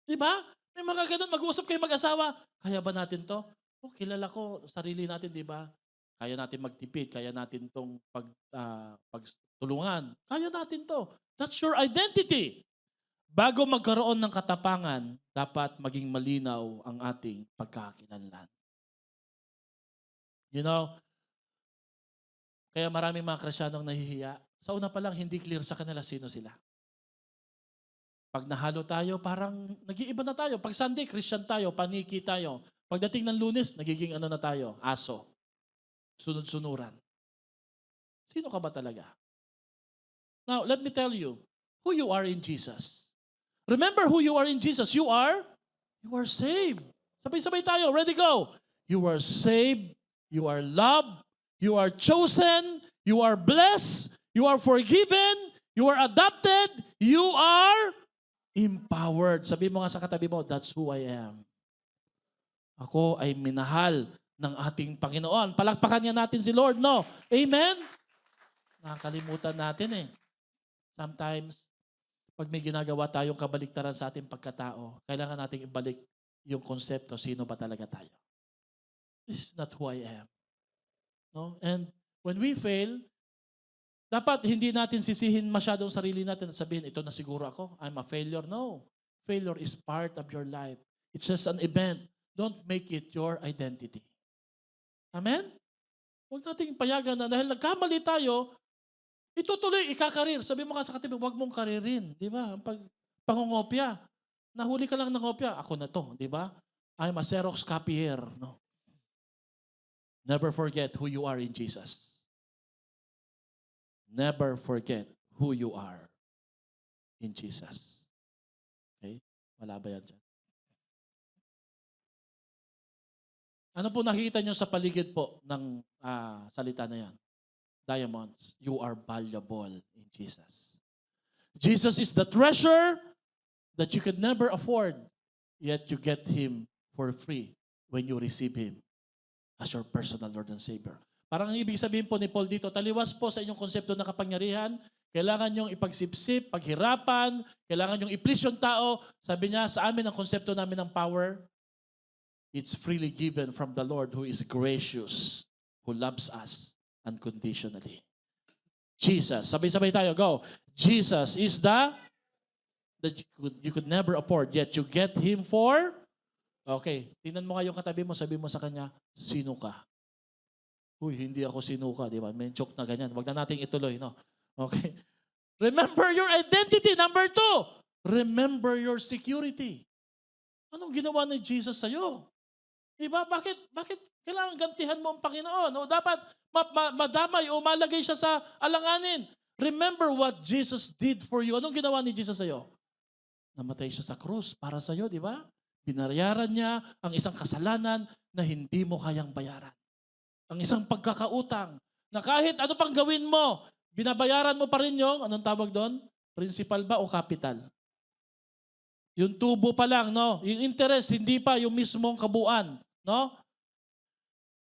Diba? May mga ganun, mag-uusap kayo mag-asawa. Kaya ba natin to? Oh, kilala ko, sarili natin, diba? Kaya natin magtipid, kaya natin tong pagtulungan. Kaya natin to. That's your identity. Bago magkaroon ng katapangan, dapat maging malinaw ang ating pagkakakilanlan. You know, kaya maraming mga Kristiyanong nahihiya. Sa una pa lang, hindi clear sa kanila sino sila. Pag nahalo tayo, parang nag-iiba na tayo. Pag Sunday, Christian tayo, paniki tayo. Pagdating ng Lunes, nagiging ano na tayo? Aso. Sunod-sunuran. Sino ka ba talaga? Now, let me tell you who you are in Jesus. Remember who you are in Jesus. You are saved. Sabay-sabay tayo. Ready, go. You are saved. You are loved. You are chosen. You are blessed. You are forgiven. You are adopted. You are empowered. Sabi mo nga sa katabi mo, that's who I am. Ako ay minahal ng ating Panginoon. Palakpakan niya natin si Lord, no? Amen? Nakakalimutan natin eh. Sometimes, pag may ginagawa tayong kabaliktaran sa ating pagkatao, kailangan nating ibalik yung konsepto, sino ba talaga tayo? This is not who I am. No? And when we fail, dapat hindi natin sisihin masyadong sarili natin at sabihin, ito na siguro ako, I'm a failure. No. Failure is part of your life. It's just an event. Don't make it your identity. Amen? Huwag nating payagan na dahil nagkamali tayo, itutuloy, ikakarir. Sabi mo nga sa katabi, huwag mong karirin. Di ba? Pag pangungopya, nahuli ka lang ng ngopya, ako na to. Di ba? I'm a Xerox copier. No? Never forget who you are in Jesus. Never forget who you are in Jesus. Okay? Wala ba yan dyan? Ano po nakikita nyo sa paligid po ng salita na yan? Diamonds, you are valuable in Jesus. Jesus is the treasure that you could never afford, yet you get Him for free when you receive Him as your personal Lord and Savior. Parang ang ibig sabihin po ni Paul dito, taliwas po sa inyong konsepto ng kapangyarihan, kailangan nyong ipagsipsip, paghirapan, kailangan nyong i-please yung tao. Sabi niya, sa amin ang konsepto namin ng power, it's freely given from the Lord who is gracious, who loves us unconditionally. Jesus. Sabay-sabay tayo. Go. Jesus is that you could never afford, yet you get Him for? Okay. Tingnan mo nga yung katabi mo, sabi mo sa kanya, sino ka? Uy, hindi ako sino ka. Di ba? May joke na ganyan. Huwag na nating ituloy. No? Okay. Remember your identity. Number 2, remember your security. Anong ginawa ni Jesus sa'yo? Diba? Bakit kailangan gantihan mo ang Panginoon? O dapat madamay o malagay siya sa alanganin. Remember what Jesus did for you. Anong ginawa ni Jesus sa'yo? Namatay siya sa krus para sa'yo, di ba? Binayaran niya ang isang kasalanan na hindi mo kayang bayaran. Ang isang pagkakautang na kahit ano pang gawin mo, binabayaran mo pa rin yung, anong tawag doon? Principal ba o capital? Yung tubo pa lang, no? Yung interest, hindi pa yung mismong kabuuan, no?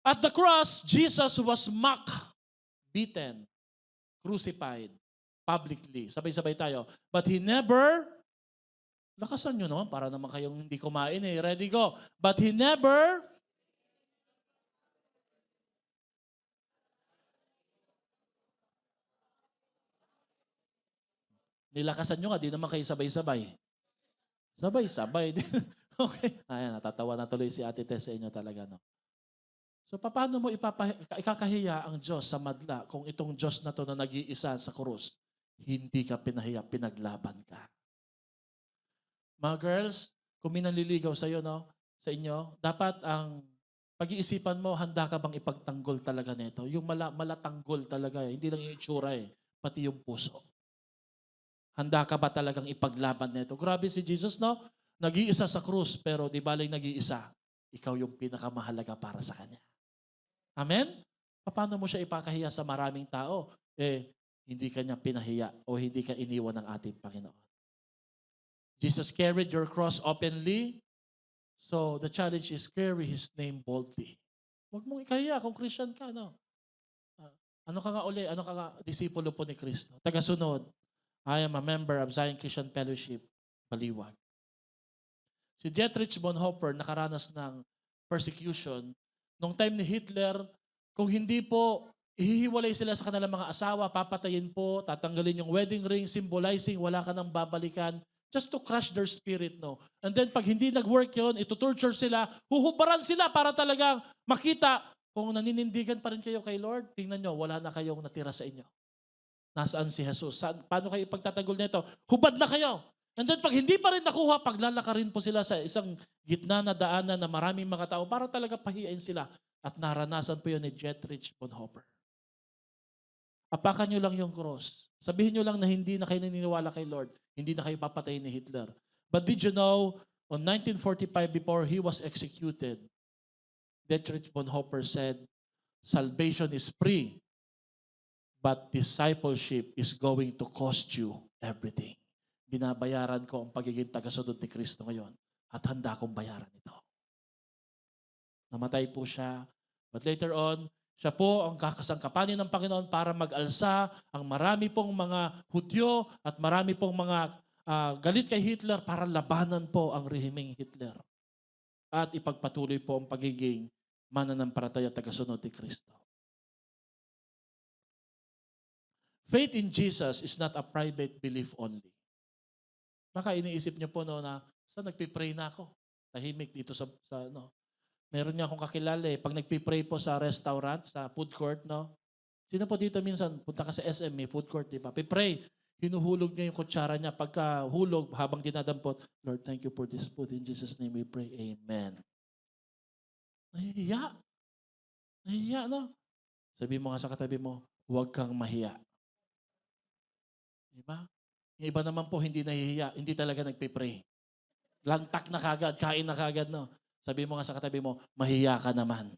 At the cross, Jesus was mocked, beaten, crucified publicly. Sabay-sabay tayo. But He never, lakasan nyo naman para naman kayong hindi kumain eh. Ready, go. But He never, nilakasan nyo nga, di naman kayo sabay-sabay. Sabay-sabay din. Okay. Ayan, natatawa na tuloy si Ate Tess sa inyo talaga, no? So, paano mo ikakahiya ang Diyos sa madla kung itong Diyos na to na nag-iisa sa krus, hindi ka pinahiya, pinaglaban ka. Mga girls, kung may nanliligaw sa inyo, dapat ang pag-iisipan mo, handa ka bang ipagtanggol talaga nito? Yung malatanggol talaga, hindi lang yung itsura pati yung puso. Handa ka ba talagang ipaglaban nito? Grabe si Jesus, no? Nag-iisa sa krus, pero di baling nag-iisa, ikaw yung pinakamahalaga para sa Kanya. Amen? Paano mo siya ipakahiya sa maraming tao? Hindi ka niya pinahiya o hindi ka iniwan ng ating Panginoon. Jesus carried your cross openly. So the challenge is carry His name boldly. Huwag mong ikahiya kung Christian ka. No? Ano ka nga uli? Ano ka nga disipulo po ni Kristo? Tagasunod. I am a member of Zion Christian Fellowship. Baliwag. Si Dietrich Bonhoeffer nakaranas ng persecution. Nung time ni Hitler, kung hindi po ihihiwalay sila sa kanilang mga asawa, papatayin po, tatanggalin yung wedding ring, symbolizing wala ka nang babalikan, just to crush their spirit, no? And then pag hindi nag-work yun, ito-torture sila, huhubaran sila para talagang makita kung naninindigan pa rin kayo kay Lord, tingnan nyo, wala na kayong natira sa inyo. Nasaan si Jesus? Paano kayo ipagtatanggol nito? Hubad na kayo! And then pag hindi pa rin nakuha, paglalakarin po sila sa isang gitna na daanan na maraming mga tao para talaga pahiyain sila. At naranasan po yun ni Dietrich Bonhoeffer. Apakan nyo lang yung cross. Sabihin nyo lang na hindi na kayo naniniwala kay Lord. Hindi na kayo papatayin ni Hitler. But did you know, on 1945, before he was executed, Dietrich Bonhoeffer said, salvation is free, but discipleship is going to cost you everything. Binabayaran ko ang pagiging tagasunod ni Kristo ngayon at handa kong bayaran ito. Namatay po siya. But later on, siya po ang kakasangkapanin ng Panginoon para mag-alsa ang marami pong mga Hudyo at marami pong mga galit kay Hitler para labanan po ang rehimeng Hitler. At ipagpatuloy po ang pagiging mananampalataya at tagasunod ni Kristo. Faith in Jesus is not a private belief only. Baka iniisip niyo po na saan nagpipray na ako? Tahimik dito sa meron niya akong kakilala pag nagpipray po sa restaurant, sa food court, no? Sino po dito minsan, punta ka sa SM, may food court, di ba? Pipray, hinuhulog niya yung kutsara niya. Pagka hulog, habang dinadampot, Lord, thank you for this food. In Jesus' name we pray. Amen. Nahihiya. Nahihiya, no? Sabi mo nga sa katabi mo, huwag kang mahiya. Di ba? Yung iba naman po, hindi nahihiya, hindi talaga nagpipray. Lantak na kagad, kain na kagad, no? Sabi mo nga sa katabi mo, mahiya ka naman.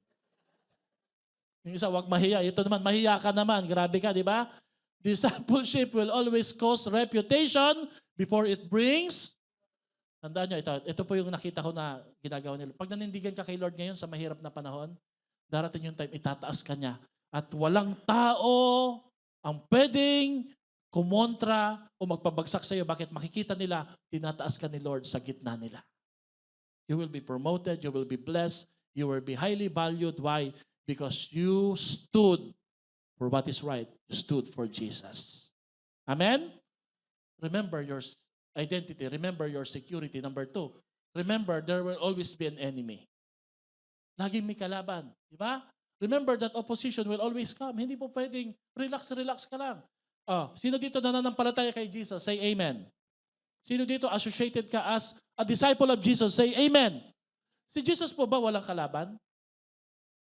Yung isa, wag mahiya. Ito naman, mahiya ka naman. Grabe ka, di ba? Discipleship will always cost reputation before it brings. Tandaan nyo, ito po yung nakita ko na ginagawa nila. Pag nanindigan ka kay Lord ngayon sa mahirap na panahon, darating yung time, itataas ka niya. At walang tao ang pwedeng kumontra o magpabagsak sa iyo. Bakit? Makikita nila, tinataas ka ni Lord sa gitna nila. You will be promoted, you will be blessed, you will be highly valued. Why? Because you stood for what is right. You stood for Jesus. Amen? Remember your identity. Remember your security. Number 2, remember there will always be an enemy. Laging may kalaban. Di ba? Remember that opposition will always come. Hindi po pwedeng relax ka lang. Sino dito nananampalataya kay Jesus? Say amen. Sino dito associated ka as a disciple of Jesus? Say amen. Si Jesus po ba walang kalaban?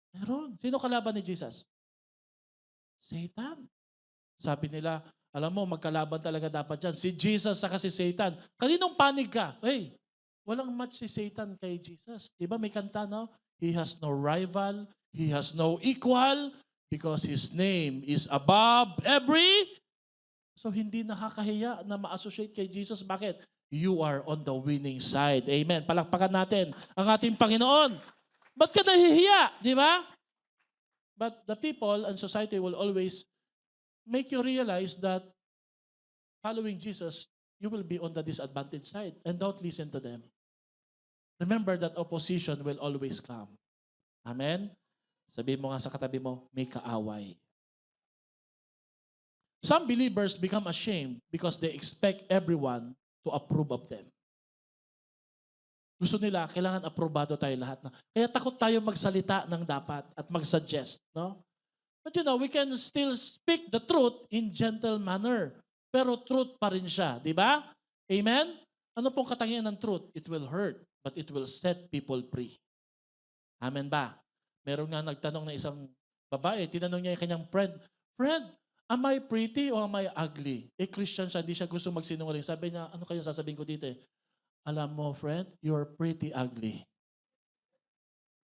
Meron. Sino kalaban ni Jesus? Satan. Sabi nila, alam mo, magkalaban talaga dapat dyan. Si Jesus saka si Satan. Kaninong panig ka? Hey, walang match si Satan kay Jesus. Diba may kanta, no? He has no rival. He has no equal because His name is above every. So hindi nakakahiya na ma-associate kay Jesus. Bakit? You are on the winning side. Amen. Palakpakan natin ang ating Panginoon. Ba't ka nahihiya? Di ba? But the people and society will always make you realize that following Jesus, you will be on the disadvantaged side and don't listen to them. Remember that opposition will always come. Amen? Sabihin mo nga sa katabi mo, may kaaway. Some believers become ashamed because they expect everyone to approve of them. Gusto nila, kailangan aprobado tayo lahat. Kaya takot tayo magsalita ng dapat at mag-suggest. No? But we can still speak the truth in gentle manner. Pero truth pa rin siya. Di ba? Amen? Ano pong katangian ng truth? It will hurt, but it will set people free. Amen ba? Meron nga nagtanong na isang babae, tinanong niya yung kanyang friend, Friend, am I pretty or am I ugly? Christian siya, hindi siya gusto magsinungaling. Sabi niya, ano kayong sasabihin ko dito Alam mo, friend, you're pretty ugly.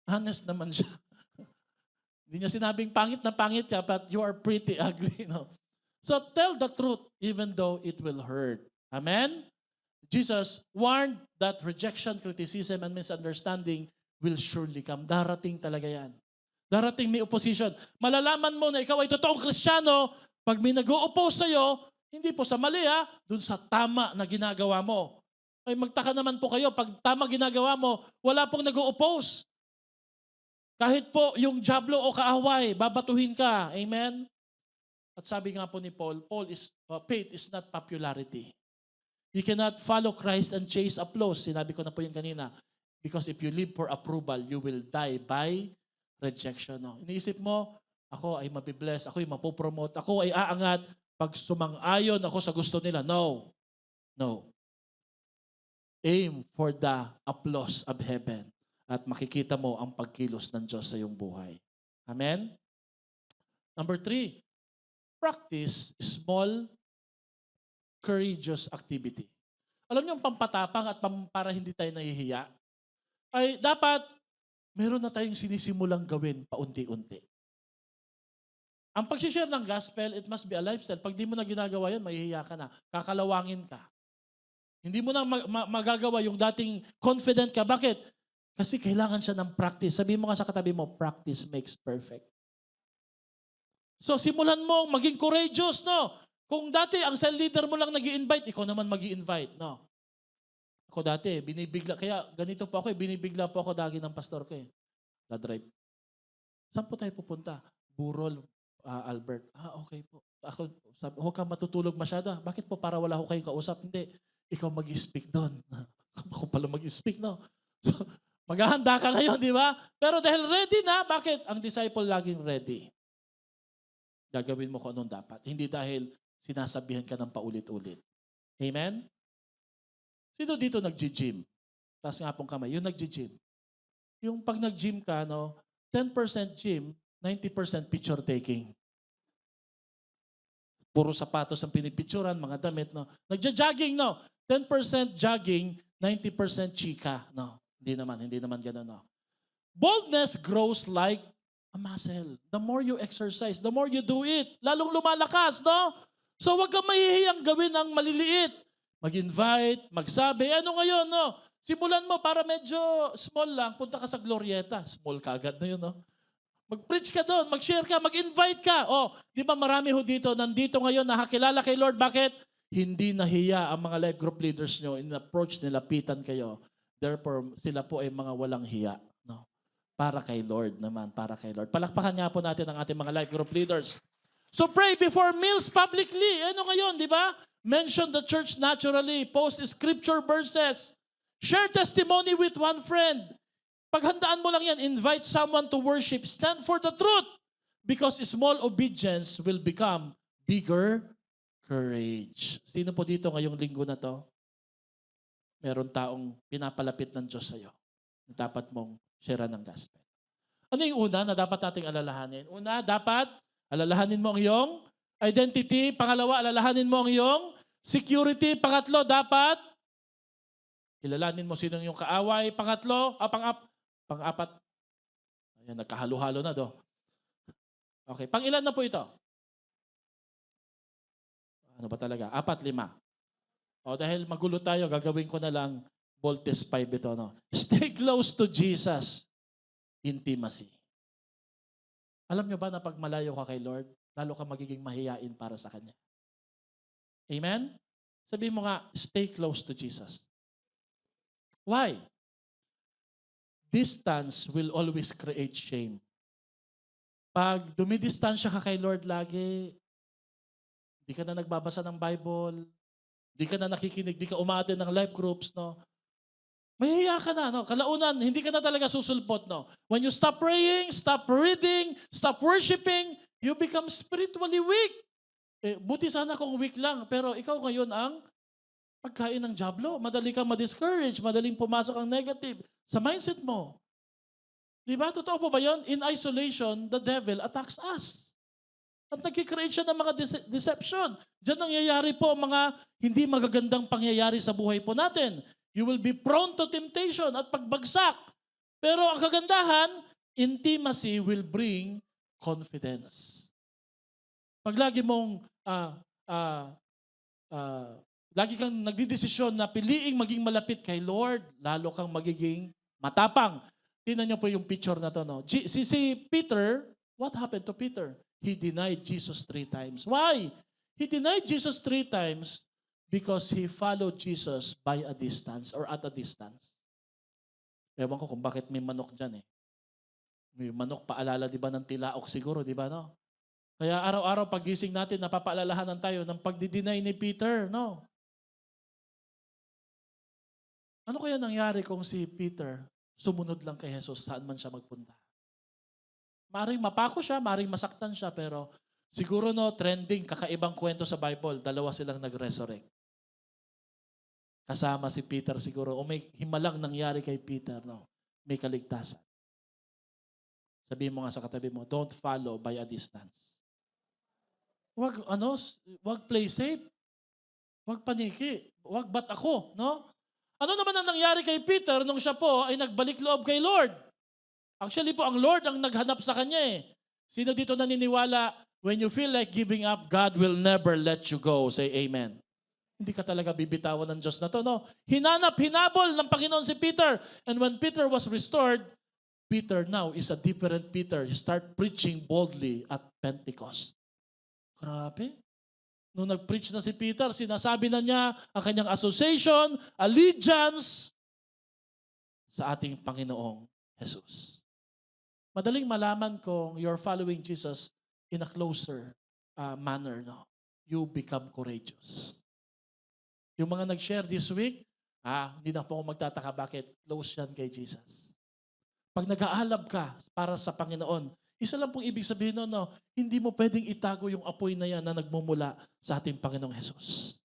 Honest naman siya. Hindi niya sinabing pangit na pangit ka, but you are pretty ugly. No? So tell the truth even though it will hurt. Amen? Jesus warned that rejection, criticism, and misunderstanding will surely come. Darating talaga yan. Darating may opposition. Malalaman mo na ikaw ay totoong Kristiyano pag may nag-o-oppose sa'yo, hindi po sa mali dun sa tama na ginagawa mo. Ay magtaka naman po kayo, pag tama ginagawa mo, wala pong nag-o-oppose. Kahit po yung diablo o kaaway, babatuhin ka. Amen? At sabi nga po ni Paul, faith is not popularity. You cannot follow Christ and chase applause. Sinabi ko na po yun kanina. Because if you live for approval, you will die by rejection. No? Iniisip mo, ako ay mabibless, ako ay mapopromote, ako ay aangat pag sumang-ayon ako sa gusto nila. No. No. Aim for the applause of heaven at makikita mo ang pagkilos ng Diyos sa iyong buhay. Amen? Number 3, practice small, courageous activity. Alam niyo, ang pampatapang at para hindi tayo nahihiya, ay dapat meron na tayong sinisimulang gawin paunti-unti. Ang pag-share ng gospel, it must be a lifestyle. Pag di mo na ginagawa yun, mahihiya ka na. Kakalawangin ka. Hindi mo na magagawa yung dating confident ka. Bakit? Kasi kailangan siya ng practice. Sabihin mo nga sa katabi mo, practice makes perfect. So simulan mo maging courageous, no? Kung dati ang cell leader mo lang nag-i-invite, ikaw naman mag-i-invite, no? Ako dati, binibigla, kaya ganito po ako binibigla po ako dagi ng pastor ko La-drive. Saan po tayo pupunta? Burol, Albert. Okay po. Ako, sabi, huwag kang matutulog masyado. Bakit po? Para wala ko kayong kausap? Hindi. Ikaw mag-speak doon. Ako pala mag-speak, no? So, maghahanda ka ngayon, di ba? Pero dahil ready na, bakit? Ang disciple laging ready. Gagawin mo kung anong dapat. Hindi dahil sinasabihan ka ng paulit-ulit. Amen? Sino dito nag-gym? Taas nga pong kamay. Yung nag-gym. Yung pag nag-gym ka, 10% gym, 90% picture taking. Puro sapatos ang pinipicturan, mga damit, Nagja-jogging, 10% jogging, 90% chika. Hindi naman ganun, Boldness grows like a muscle. The more you exercise, the more you do it, lalong lumalakas, So wag kang mahihiyang gawin ang maliliit. Mag-invite, magsabi, ano ngayon, Simulan mo para medyo small lang, punta ka sa Glorieta. Small ka agad na yun, Mag-preach ka doon, mag-share ka, mag-invite ka. Di ba marami dito, nandito ngayon, nakakilala kay Lord. Bakit? Hindi nahiya ang mga life group leaders nyo in approach, nilapitan kayo. Therefore, sila po ay mga walang hiya. Para kay Lord naman, para kay Lord. Palakpakan nga po natin ang ating mga life group leaders. So pray before meals publicly. Ano ngayon, di ba? Mention the church naturally. Post scripture verses. Share testimony with one friend. Paghandaan mo lang yan, invite someone to worship. Stand for the truth. Because small obedience will become bigger courage. Sino po dito ngayong linggo na to? Meron taong pinapalapit ng Diyos sa'yo. Dapat mong share ng gospel. Ano yung una na dapat nating alalahanin? Una, dapat alalahanin mo ang iyong identity. Pangalawa, alalahanin mo ang iyong security. Pangatlo, dapat kilalanin mo sino yung kaaway. Pangatlo, pang-apat. Ayan, nagkahalo-halo na Okay, pang-ilan na po ito? Ano ba talaga? 4, 5. Dahil magulo tayo, gagawin ko na lang Voltes 5 ito. Stay close to Jesus. Intimacy. Alam nyo ba na pag malayo ka kay Lord, lalo ka magiging mahiyain para sa Kanya? Amen? Sabihin mo nga, stay close to Jesus. Why? Distance will always create shame. Pag dumidistansya ka kay Lord lagi, di ka na nagbabasa ng Bible, di ka na nakikinig, di ka umaattend ng life groups, no? Mahihiya ka na, no? Kalaunan, hindi ka na talaga susulpot, no? When you stop praying, stop reading, stop worshiping, you become spiritually weak. Buti sana kung weak lang, pero ikaw ngayon ang pagkain ng diablo. Madali kang ma-discourage, madaling pumasok ang negative sa mindset mo. Di ba? Totoo po ba yun? In isolation, the devil attacks us. At nag-create siya ng mga deception. Diyan nangyayari po ang mga hindi magagandang pangyayari sa buhay po natin. You will be prone to temptation at pagbagsak. Pero ang kagandahan, intimacy will bring confidence. Pag lagi mong lagi kang nagdidesisyon na piliing maging malapit kay Lord, lalo kang magiging matapang. Tingnan niyo po yung picture na to. No? Si Peter, what happened to Peter? He denied Jesus 3 times. Why? He denied Jesus 3 times because he followed Jesus by a distance or at a distance. Ewan ko kung bakit may manok dyan eh. May manok paalala, di ba, ng tilaok siguro, di ba, no? Kaya araw-araw pagising natin, napapaalalahanan tayo ng pagdideny ni Peter, no? Ano kaya nangyari kung si Peter sumunod lang kay Jesus saan man siya magpunta? Maring mapako siya, maring masaktan siya, pero siguro no, trending, kakaibang kwento sa Bible, dalawa silang nag-resurrect. Kasama si Peter siguro, o may himalang nangyari kay Peter, no? May kaligtasan. Sabihin mo nga sa katabi mo, don't follow by a distance. Wag play safe. Wag paniki. Wag ba't ako, no? Ano naman ang nangyari kay Peter nung siya po ay nagbalik loob kay Lord? Actually po, ang Lord ang naghanap sa kanya eh. Sino dito naniniwala, when you feel like giving up, God will never let you go. Say amen. Hindi ka talaga bibitawan ng Diyos na to, no? Hinabol ng Panginoon si Peter. And when Peter was restored, Peter now is a different Peter. He start preaching boldly at Pentecost. Grabe. Nung nag-preach na si Peter, sinasabi na niya ang kanyang association, allegiance sa ating Panginoong Jesus. Madaling malaman kung you're following Jesus in a closer manner, no? You become courageous. Yung mga nag-share this week, hindi na po ako magtataka bakit close yan kay Jesus. Pag nag-aalab ka para sa Panginoon, isa lang pong ibig sabihin nun, no, hindi mo pwedeng itago yung apoy na yan na nagmumula sa ating Panginoong Jesus.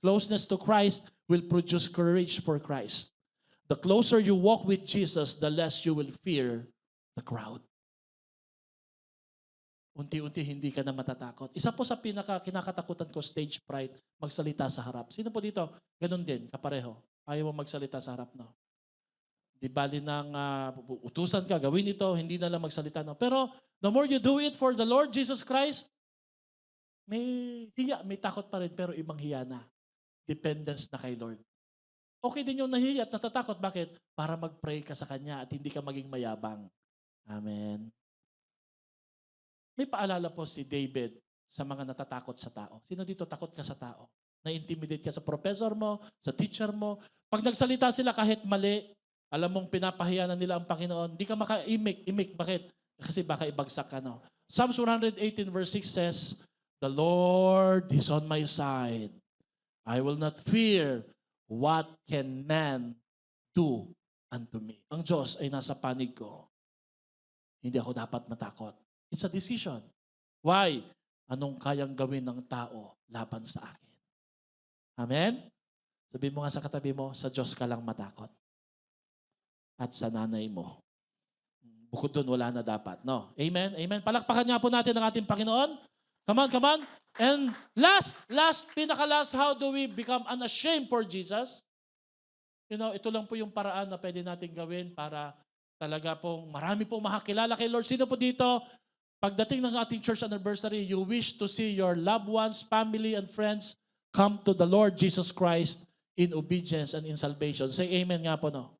Closeness to Christ will produce courage for Christ. The closer you walk with Jesus, the less you will fear the crowd. Unti-unti hindi ka na matatakot. Isa po sa kinakatakutan ko, stage fright, magsalita sa harap. Sino po dito? Ganun din, kapareho. Ayaw mo magsalita sa harap, no? Di bali nang utusan ka, gawin ito, hindi na lang magsalita. No? Pero the more you do it for the Lord Jesus Christ, may hiya, may takot pa rin, pero ibang hiya na. Dependence na kay Lord. Okay din yung nahiya at natatakot. Bakit? Para mag-pray ka sa Kanya at hindi ka maging mayabang. Amen. May paalala po si David sa mga natatakot sa tao. Sino dito takot ka sa tao? Na-intimidate ka sa professor mo, sa teacher mo. Pag nagsalita sila kahit mali, alam mong pinapahiya na nila ang Panginoon, di ka maka-imik. Bakit? Kasi baka ibagsak ka, no? Psalms 118 verse 6 says, the Lord is on my side. I will not fear what can man do unto me. Ang Diyos ay nasa panig ko. Hindi ako dapat matakot. It's a decision. Why? Anong kayang gawin ng tao laban sa akin? Amen? Sabihin mo nga sa katabi mo, sa Diyos ka lang matakot. At sa nanay mo. Bukod doon, wala na dapat. No? Amen? Amen? Palakpakan nga po natin ang ating Panginoon. Come on, come on. And last, pinaka-last, how do we become unashamed for Jesus? You know, ito lang po yung paraan na pwede natin gawin para talaga pong marami pong makakilala kay Lord. Sino po dito, pagdating ng ating church anniversary, you wish to see your loved ones, family, and friends come to the Lord Jesus Christ in obedience and in salvation. Say amen nga po, no?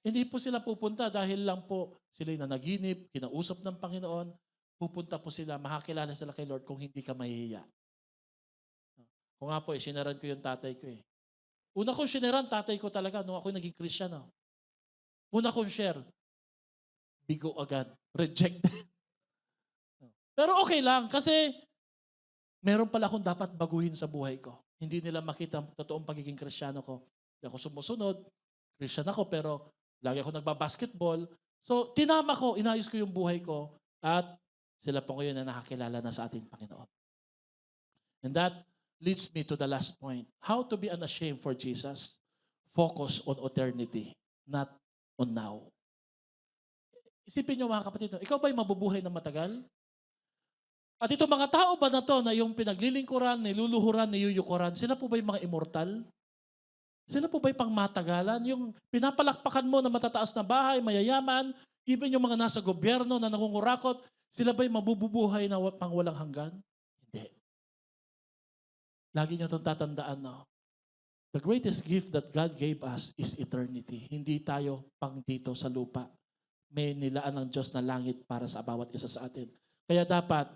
Hindi po sila pupunta dahil lang po sila'y nanaginip, kinausap ng Panginoon. Pupunta po sila, makakilala sila kay Lord kung hindi ka mahihiya. Kung nga po, sinaran ko yung tatay ko eh. Una kong sinaran, tatay ko talaga, nung ako naging Kristiyano. Una kong share, bigo agad, rejected. Pero okay lang, kasi meron pala akong dapat baguhin sa buhay ko. Hindi nila makita ang totoong pagiging Kristiyano ko. Hindi ako sumusunod, Christian ako, pero lagi ako nagbabasketball. So, tinama ko, inayos ko yung buhay ko, at sila po ngayon na nakakilala na sa ating Panginoon. And that leads me to the last point. How to be unashamed for Jesus? Focus on eternity, not on now. Isipin niyo mga kapatid, ikaw ba'y mabubuhay ng matagal? At itong mga tao ba na to na yung pinaglilingkuran, niluluhuran, niyuyukuran, sila po ba'y mga immortal? Sila po ba'y pangmatagalan? Yung pinapalakpakan mo na matataas na bahay, mayayaman, even yung mga nasa gobyerno na nangungurakot, sila ba'y mabubuhay na pang walang hanggan? Hindi. Lagi niyo itong tatandaan, no? The greatest gift that God gave us is eternity. Hindi tayo pang dito sa lupa. May nilaan ng Diyos na langit para sa bawat isa sa atin. Kaya dapat,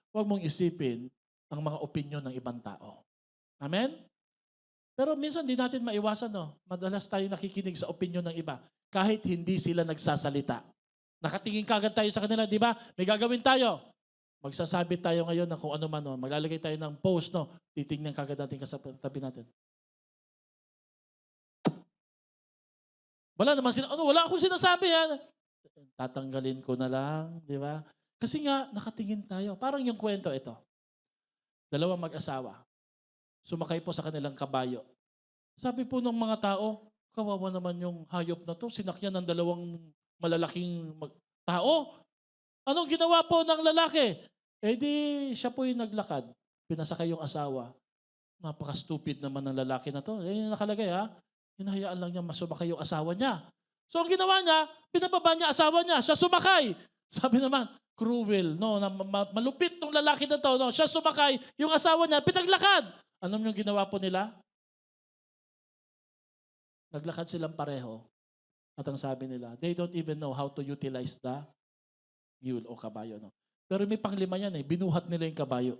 huwag mong isipin ang mga opinyon ng ibang tao. Amen? Pero minsan di natin maiwasan, no? Madalas tayo nakikinig sa opinyon ng iba kahit hindi sila nagsasalita. Nakatingin kagad tayo sa kanila, di ba? May gagawin tayo. Magsasabi tayo ngayon ng kung ano man, no? Maglalagay tayo ng post, no? Titingnan kagad natin sa tabi natin. Wala naman wala akong sinasabi yan. Tatanggalin ko na lang, di ba? Kasi nga, nakatingin tayo. Parang yung kwento ito. Dalawang mag-asawa. Sumakay po sa kanilang kabayo. Sabi po ng mga tao, kawawa naman yung hayop na to. Sinakyan ng dalawang malalaking tao. Anong ginawa po ng lalaki? Eh di, siya po yung naglakad. Pinasakay yung asawa. Napaka-stupid naman ng lalaki na to. Eh, yung nakalagay ha. Hinahayaan lang niya masumakay yung asawa niya. So ang ginawa niya, pinababa niya asawa niya. Siya sumakay. Sabi naman, cruel. No, malupit tong lalaki na to. No? Siya sumakay. Yung asawa niya, pinaglakad. Anong yung ginawa po nila? Naglakad silang pareho. At ang sabi nila, they don't even know how to utilize the mule o kabayo. No? Pero may panglima yan eh. Binuhat nila yung kabayo.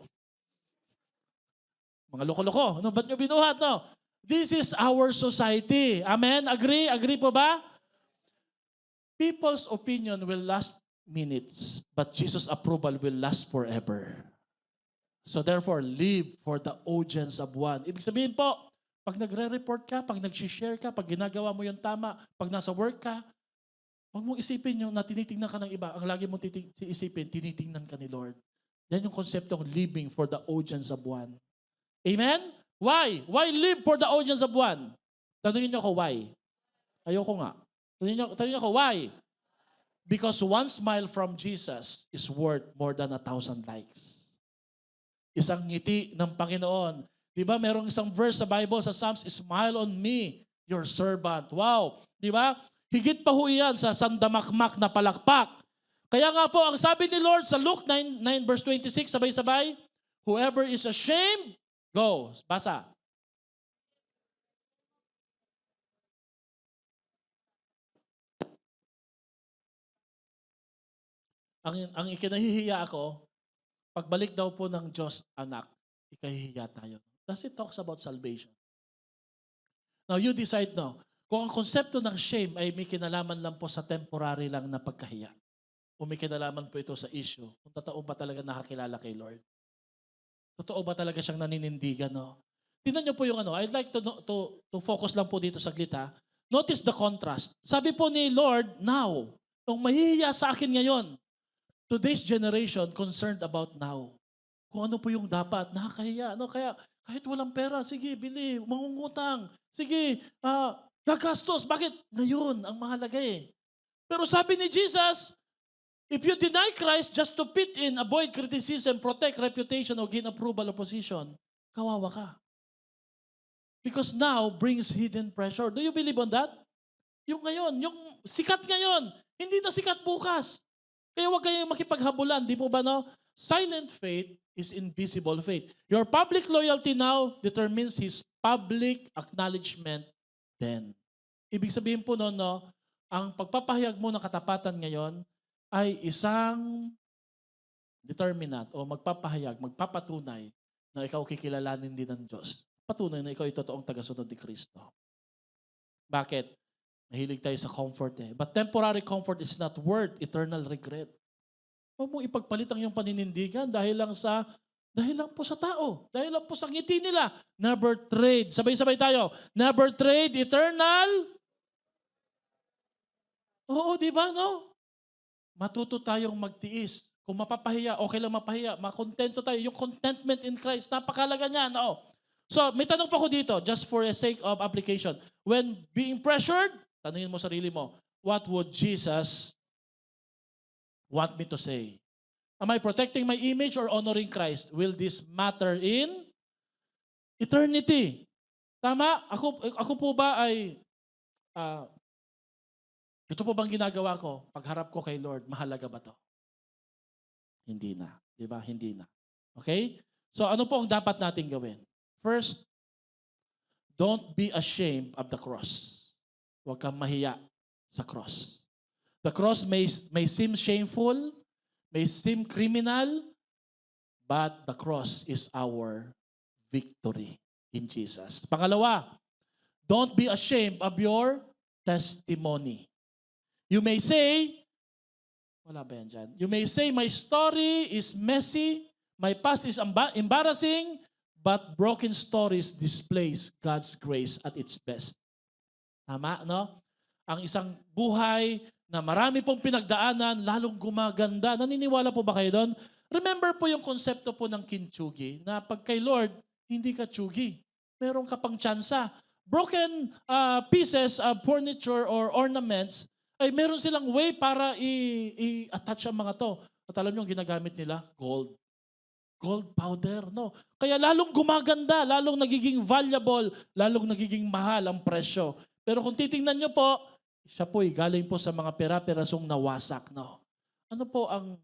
Mga loko-loko. No, ba't nyo binuhat? No? This is our society. Amen? Agree? Agree po ba? People's opinion will last minutes, but Jesus' approval will last forever. So therefore, live for the audience of one. Ibig sabihin po, pag nagre-report ka, pag nag-share ka, pag ginagawa mo yung tama, pag nasa work ka, huwag mong isipin yung na tinitingnan ka ng iba. Ang lagi mong isipin, tinitingnan ka ni Lord. Yan yung konseptong living for the audience of one. Amen? Why? Why live for the audience of one? Tanungin niyo ako, why? Ayoko nga. Tanungin niyo ako, why? Because one smile from Jesus is worth more than 1,000 likes. Isang ngiti ng Panginoon. Di ba merong isang verse sa Bible, sa Psalms, smile on me, your servant. Wow! Di ba? Higit pa ho yan sa sandamakmak na palakpak. Kaya nga po, ang sabi ni Lord sa Luke 9 verse 26, sabay-sabay, whoever is ashamed, go. Basa. Ang ikinahihiya ako, pagbalik daw po ng Diyos, anak, ikahihiya tayo. Thus it talks about salvation. Now you decide now, kung ang konsepto ng shame ay may kinalaman lang po sa temporary lang na pagkahiya, o may kinalaman po ito sa issue, kung totoo ba talaga nakakilala kay Lord? Totoo ba talaga siyang naninindigan? No? Tingnan niyo po yung I'd like to focus lang po dito saglit ha. Notice the contrast. Sabi po ni Lord, now, kung mahihiya sa akin ngayon, today's generation concerned about now. Kung ano po yung dapat, nakakahiya. No? Kaya kahit walang pera, sige, bili, mangungutang. Sige, gagastos. Bakit? Ngayon, ang mahalaga eh. Pero sabi ni Jesus, if you deny Christ just to fit in, avoid criticism, protect reputation, or gain approval or position, kawawa ka. Because now brings hidden pressure. Do you believe on that? Yung ngayon, yung sikat ngayon, hindi na sikat bukas. Kaya huwag kayong makipaghabulan. Di po ba no? Silent faith is invisible faith. Your public loyalty now determines his public acknowledgement then. Ibig sabihin po noon, no, ang pagpapahayag mo ng katapatan ngayon ay isang determinant o magpapahayag, magpapatunay na ikaw kikilalanin din ng Diyos. Patunay na ikaw ay totoong tagasunod ni Kristo. Bakit? Mahilig tayo sa comfort eh. But temporary comfort is not worth eternal regret. Huwag mong ipagpalit ang iyong paninindigan dahil lang po sa tao. Dahil lang po sa ngiti nila. Never trade. Sabay-sabay tayo. Never trade eternal. Oo, di ba, no? Matuto tayong magtiis. Kung mapapahiya, okay lang mapahiya. Makontento tayo. Yung contentment in Christ, napakalaga niya, no? So, may tanong pa ko dito, just for the sake of application. When being pressured, tanungin mo sarili mo, what would Jesus want me to say? Am I protecting my image or honoring Christ? Will this matter in eternity? Tama? Ako po ba ay, ito po bang ginagawa ko? Pagharap ko kay Lord, mahalaga ba to? Hindi na. Di ba? Hindi na. Okay? So ano po ang dapat natin gawin? First, don't be ashamed of the cross. Huwag kang mahiya sa cross. The cross may seem shameful, may seem criminal, but the cross is our victory in Jesus. Pangalawa, don't be ashamed of your testimony. You may say, wala ba yan dyan? You may say, my story is messy, my past is embarrassing, but broken stories displays God's grace at its best. Tama, no? Ang isang buhay na marami pong pinagdaanan, lalong gumaganda. Naniniwala po ba kayo doon? Remember po yung konsepto po ng kintsugi na pag kay Lord, hindi ka tsugi. Meron ka pang tsansa. Broken pieces of furniture or ornaments, ay meron silang way para i-attach ang mga to. At alam nyo, ginagamit nila? Gold. Gold powder, no? Kaya lalong gumaganda, lalong nagiging valuable, lalong nagiging mahal ang presyo. Pero kung titingnan nyo po, siya po galing po sa mga pera-perasong nawasak, no? Ano po ang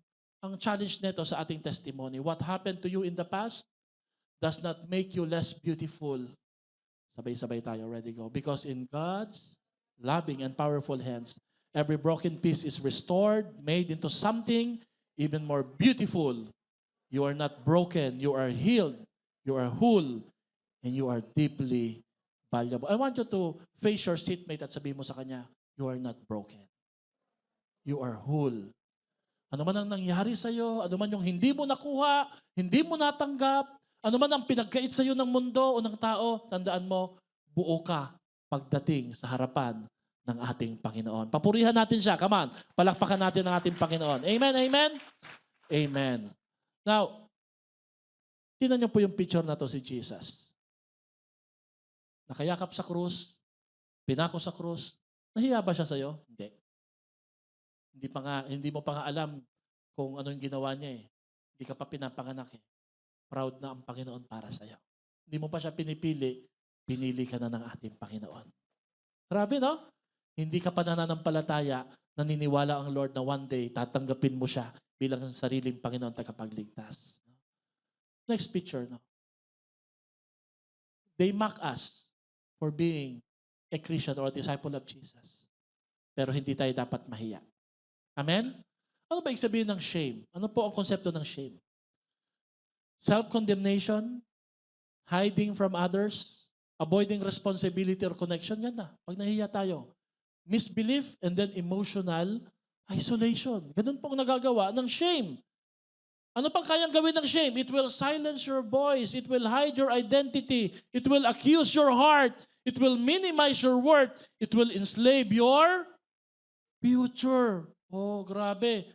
challenge nito sa ating testimony? What happened to you in the past does not make you less beautiful. Sabay-sabay tayo, ready, go. Because in God's loving and powerful hands, every broken piece is restored, made into something even more beautiful. You are not broken. You are healed. You are whole. And you are deeply valuable. I want you to face your seatmate at sabihin mo sa kanya, you are not broken. You are whole. Ano man ang nangyari sa'yo, ano man yung hindi mo nakuha, hindi mo natanggap, ano man ang pinagkait sa'yo ng mundo o ng tao, tandaan mo, buo ka pagdating sa harapan ng ating Panginoon. Papurihan natin siya. Come on. Palakpakan natin ang ating Panginoon. Amen, amen? Amen. Now, tingnan niyo po yung picture na to si Jesus. Nakayakap sa krus, pinako sa krus. Nahiya ba siya sa'yo? Hindi. Hindi mo pa nga alam kung ano yung ginawa niya eh. Hindi ka pa pinapanganak eh. Proud na ang Panginoon para sa'yo. Hindi mo pa siya pinipili, pinili ka na ng ating Panginoon. Grabe, no? Hindi ka pa nananampalataya, naniniwala ang Lord na one day tatanggapin mo siya bilang sariling Panginoon tagapagligtas. Next picture, no? They mock us for being a Christian or a disciple of Jesus. Pero hindi tayo dapat mahiya. Amen? Ano ba ibig sabihin ng shame? Ano po ang konsepto ng shame? Self-condemnation, hiding from others, avoiding responsibility or connection, yan na. Pag nahiya tayo. Misbelief and then emotional isolation. Ganun pong nagagawa ng shame. Ano pang kayang gawin ng shame? It will silence your voice. It will hide your identity. It will accuse your heart. It will minimize your worth. It will enslave your future. Oh, grabe.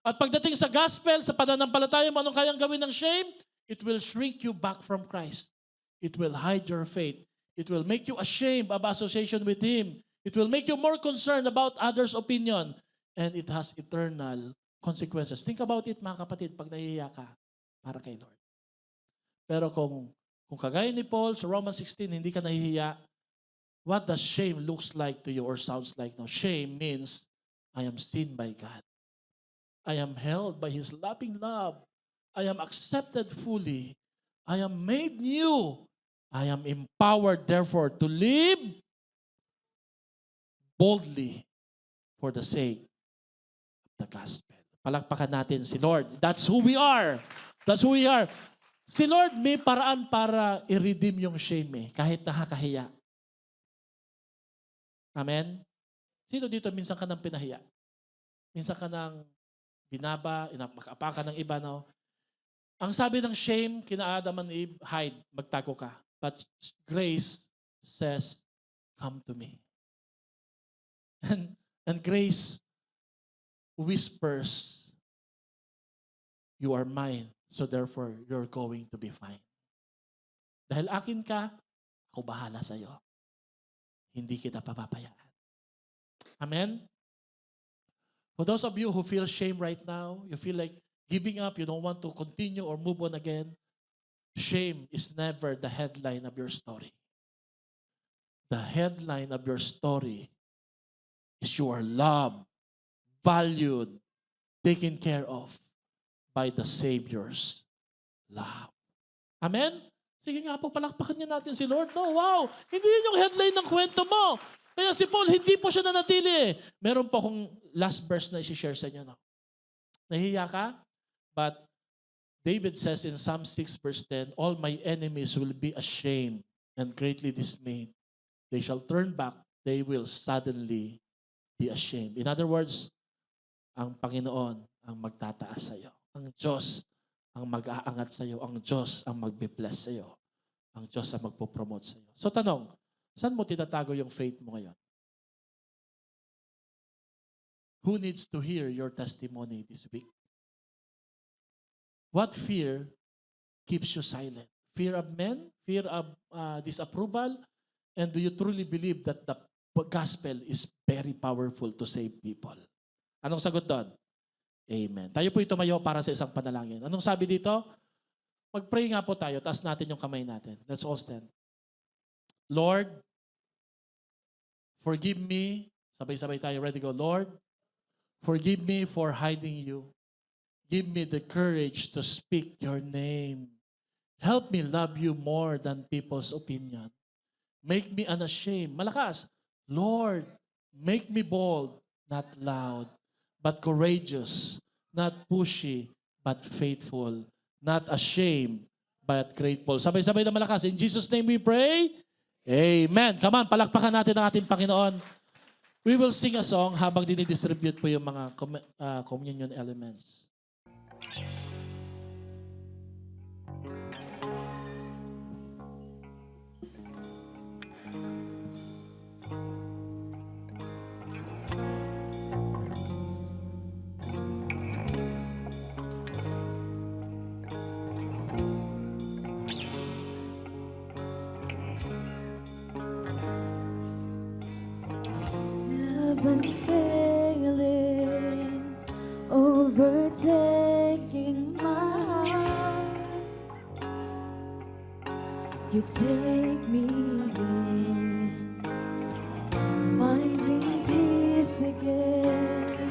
At pagdating sa gospel, sa pananampalataya mo, anong kayang gawin ng shame? It will shrink you back from Christ. It will hide your faith. It will make you ashamed of association with Him. It will make you more concerned about others' opinion. And it has eternal consequences. Think about it, mga kapatid, pag nahihiya ka para kay Lord. Pero kung kagaya ni Paul sa Romans 16, hindi ka nahihiya, what does shame looks like to you or sounds like now? Shame means, I am seen by God. I am held by His loving love. I am accepted fully. I am made new. I am empowered, therefore, to live boldly for the sake of the gospel. Palakpakan natin si Lord. That's who we are. That's who we are. Si Lord may paraan para i-redeem yung shame kahit nakakahiya. Amen? Sino dito minsan ka nang pinahiya? Minsan ka nang binaba, inapakapakan ng iba, no? Ang sabi ng shame, kina Adam and Eve, hide, magtago ka. But grace says, come to me. And grace whispers, you are mine, so therefore, you're going to be fine. Dahil akin ka, ako bahala sa'yo. Hindi kita papapayaan. Amen? For those of you who feel shame right now, you feel like giving up, you don't want to continue or move on again, shame is never the headline of your story. The headline of your story is you are loved, valued, taken care of by the Savior's love. Amen? Sige nga po, palakpakan niya natin si Lord. No, wow! Hindi yun yung headline ng kwento mo. Kaya si Paul, hindi po siya nanatili. Meron po akong last verse na isi-share sa inyo. No? Nahihiya ka? But David says in Psalm 6 verse 10, all my enemies will be ashamed and greatly dismayed. They shall turn back. They will suddenly be ashamed. In other words, ang Panginoon ang magtataas sa iyo. Ang Diyos ang mag-aangat sa iyo. Ang Diyos ang magbe-bless sa iyo. Ang Diyos ang magpo-promote sa iyo. So tanong, saan mo tinatago yung faith mo ngayon? Who needs to hear your testimony this week? What fear keeps you silent? Fear of men? Fear of disapproval? And do you truly believe that the gospel is very powerful to save people? Anong sagot doon? Amen. Tayo po tumayo para sa isang panalangin. Anong sabi dito? Mag-pray nga po tayo. Taas natin yung kamay natin. Let's all stand. Lord, forgive me. Sabay-sabay tayo. Ready, go. Lord, forgive me for hiding you. Give me the courage to speak your name. Help me love you more than people's opinion. Make me unashamed. Malakas. Lord, make me bold, not loud, but courageous, not pushy, but faithful, not ashamed, but grateful. Sabay-sabay na malakas. In Jesus' name we pray. Amen. Come on, palakpakan natin ang ating Panginoon. We will sing a song habang dinidistribute po yung mga communion elements. Love unfailing, overtaking my heart. You take me in, finding peace again.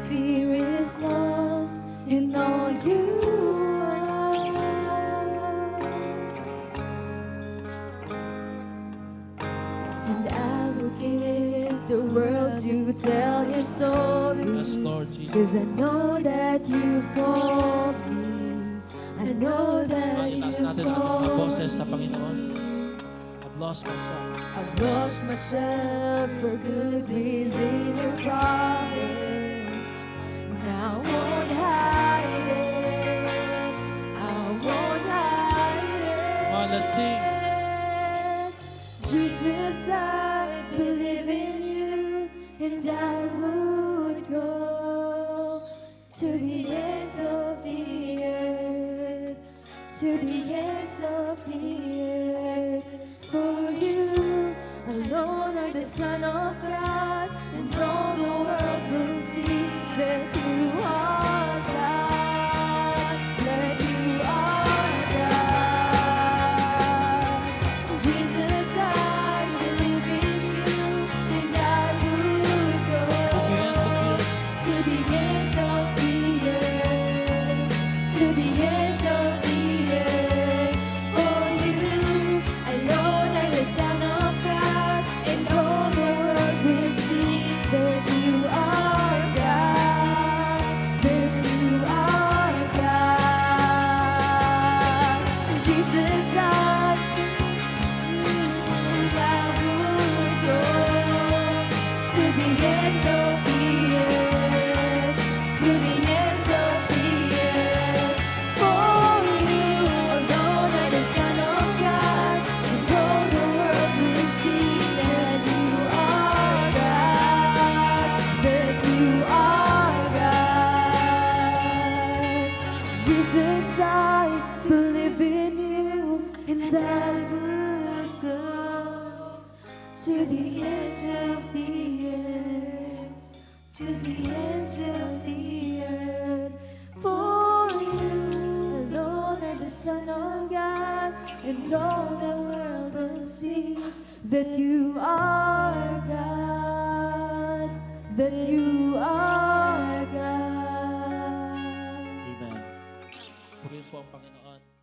Fear is lost in all you are. And I will give the world to tell your story. Yes, Lord Jesus. 'Cause I know that you've called me. I know that Itaas you've natin ang mga called boses sa me. Panginoon. I've lost myself. I've lost myself for good within your promise. Now I won't hide it. I won't hide it. Come on, let's sing. Jesus, I believe in you, and I would go to the ends of the earth, to the ends of the earth. For you alone are the Son of God, and all the world will see that you are God, that you are God. Jesus, I believe in you, and I would go to the ends of the earth, to the ends of the earth. For you alone are the Son of God, and all the world will see Jesus, I believe in you, and I would go to the edge of the earth, to the edge of the earth. For you alone are the Son of God, and all the world will see that you are God, that you are God. Amen. Purihin po ang Panginoon.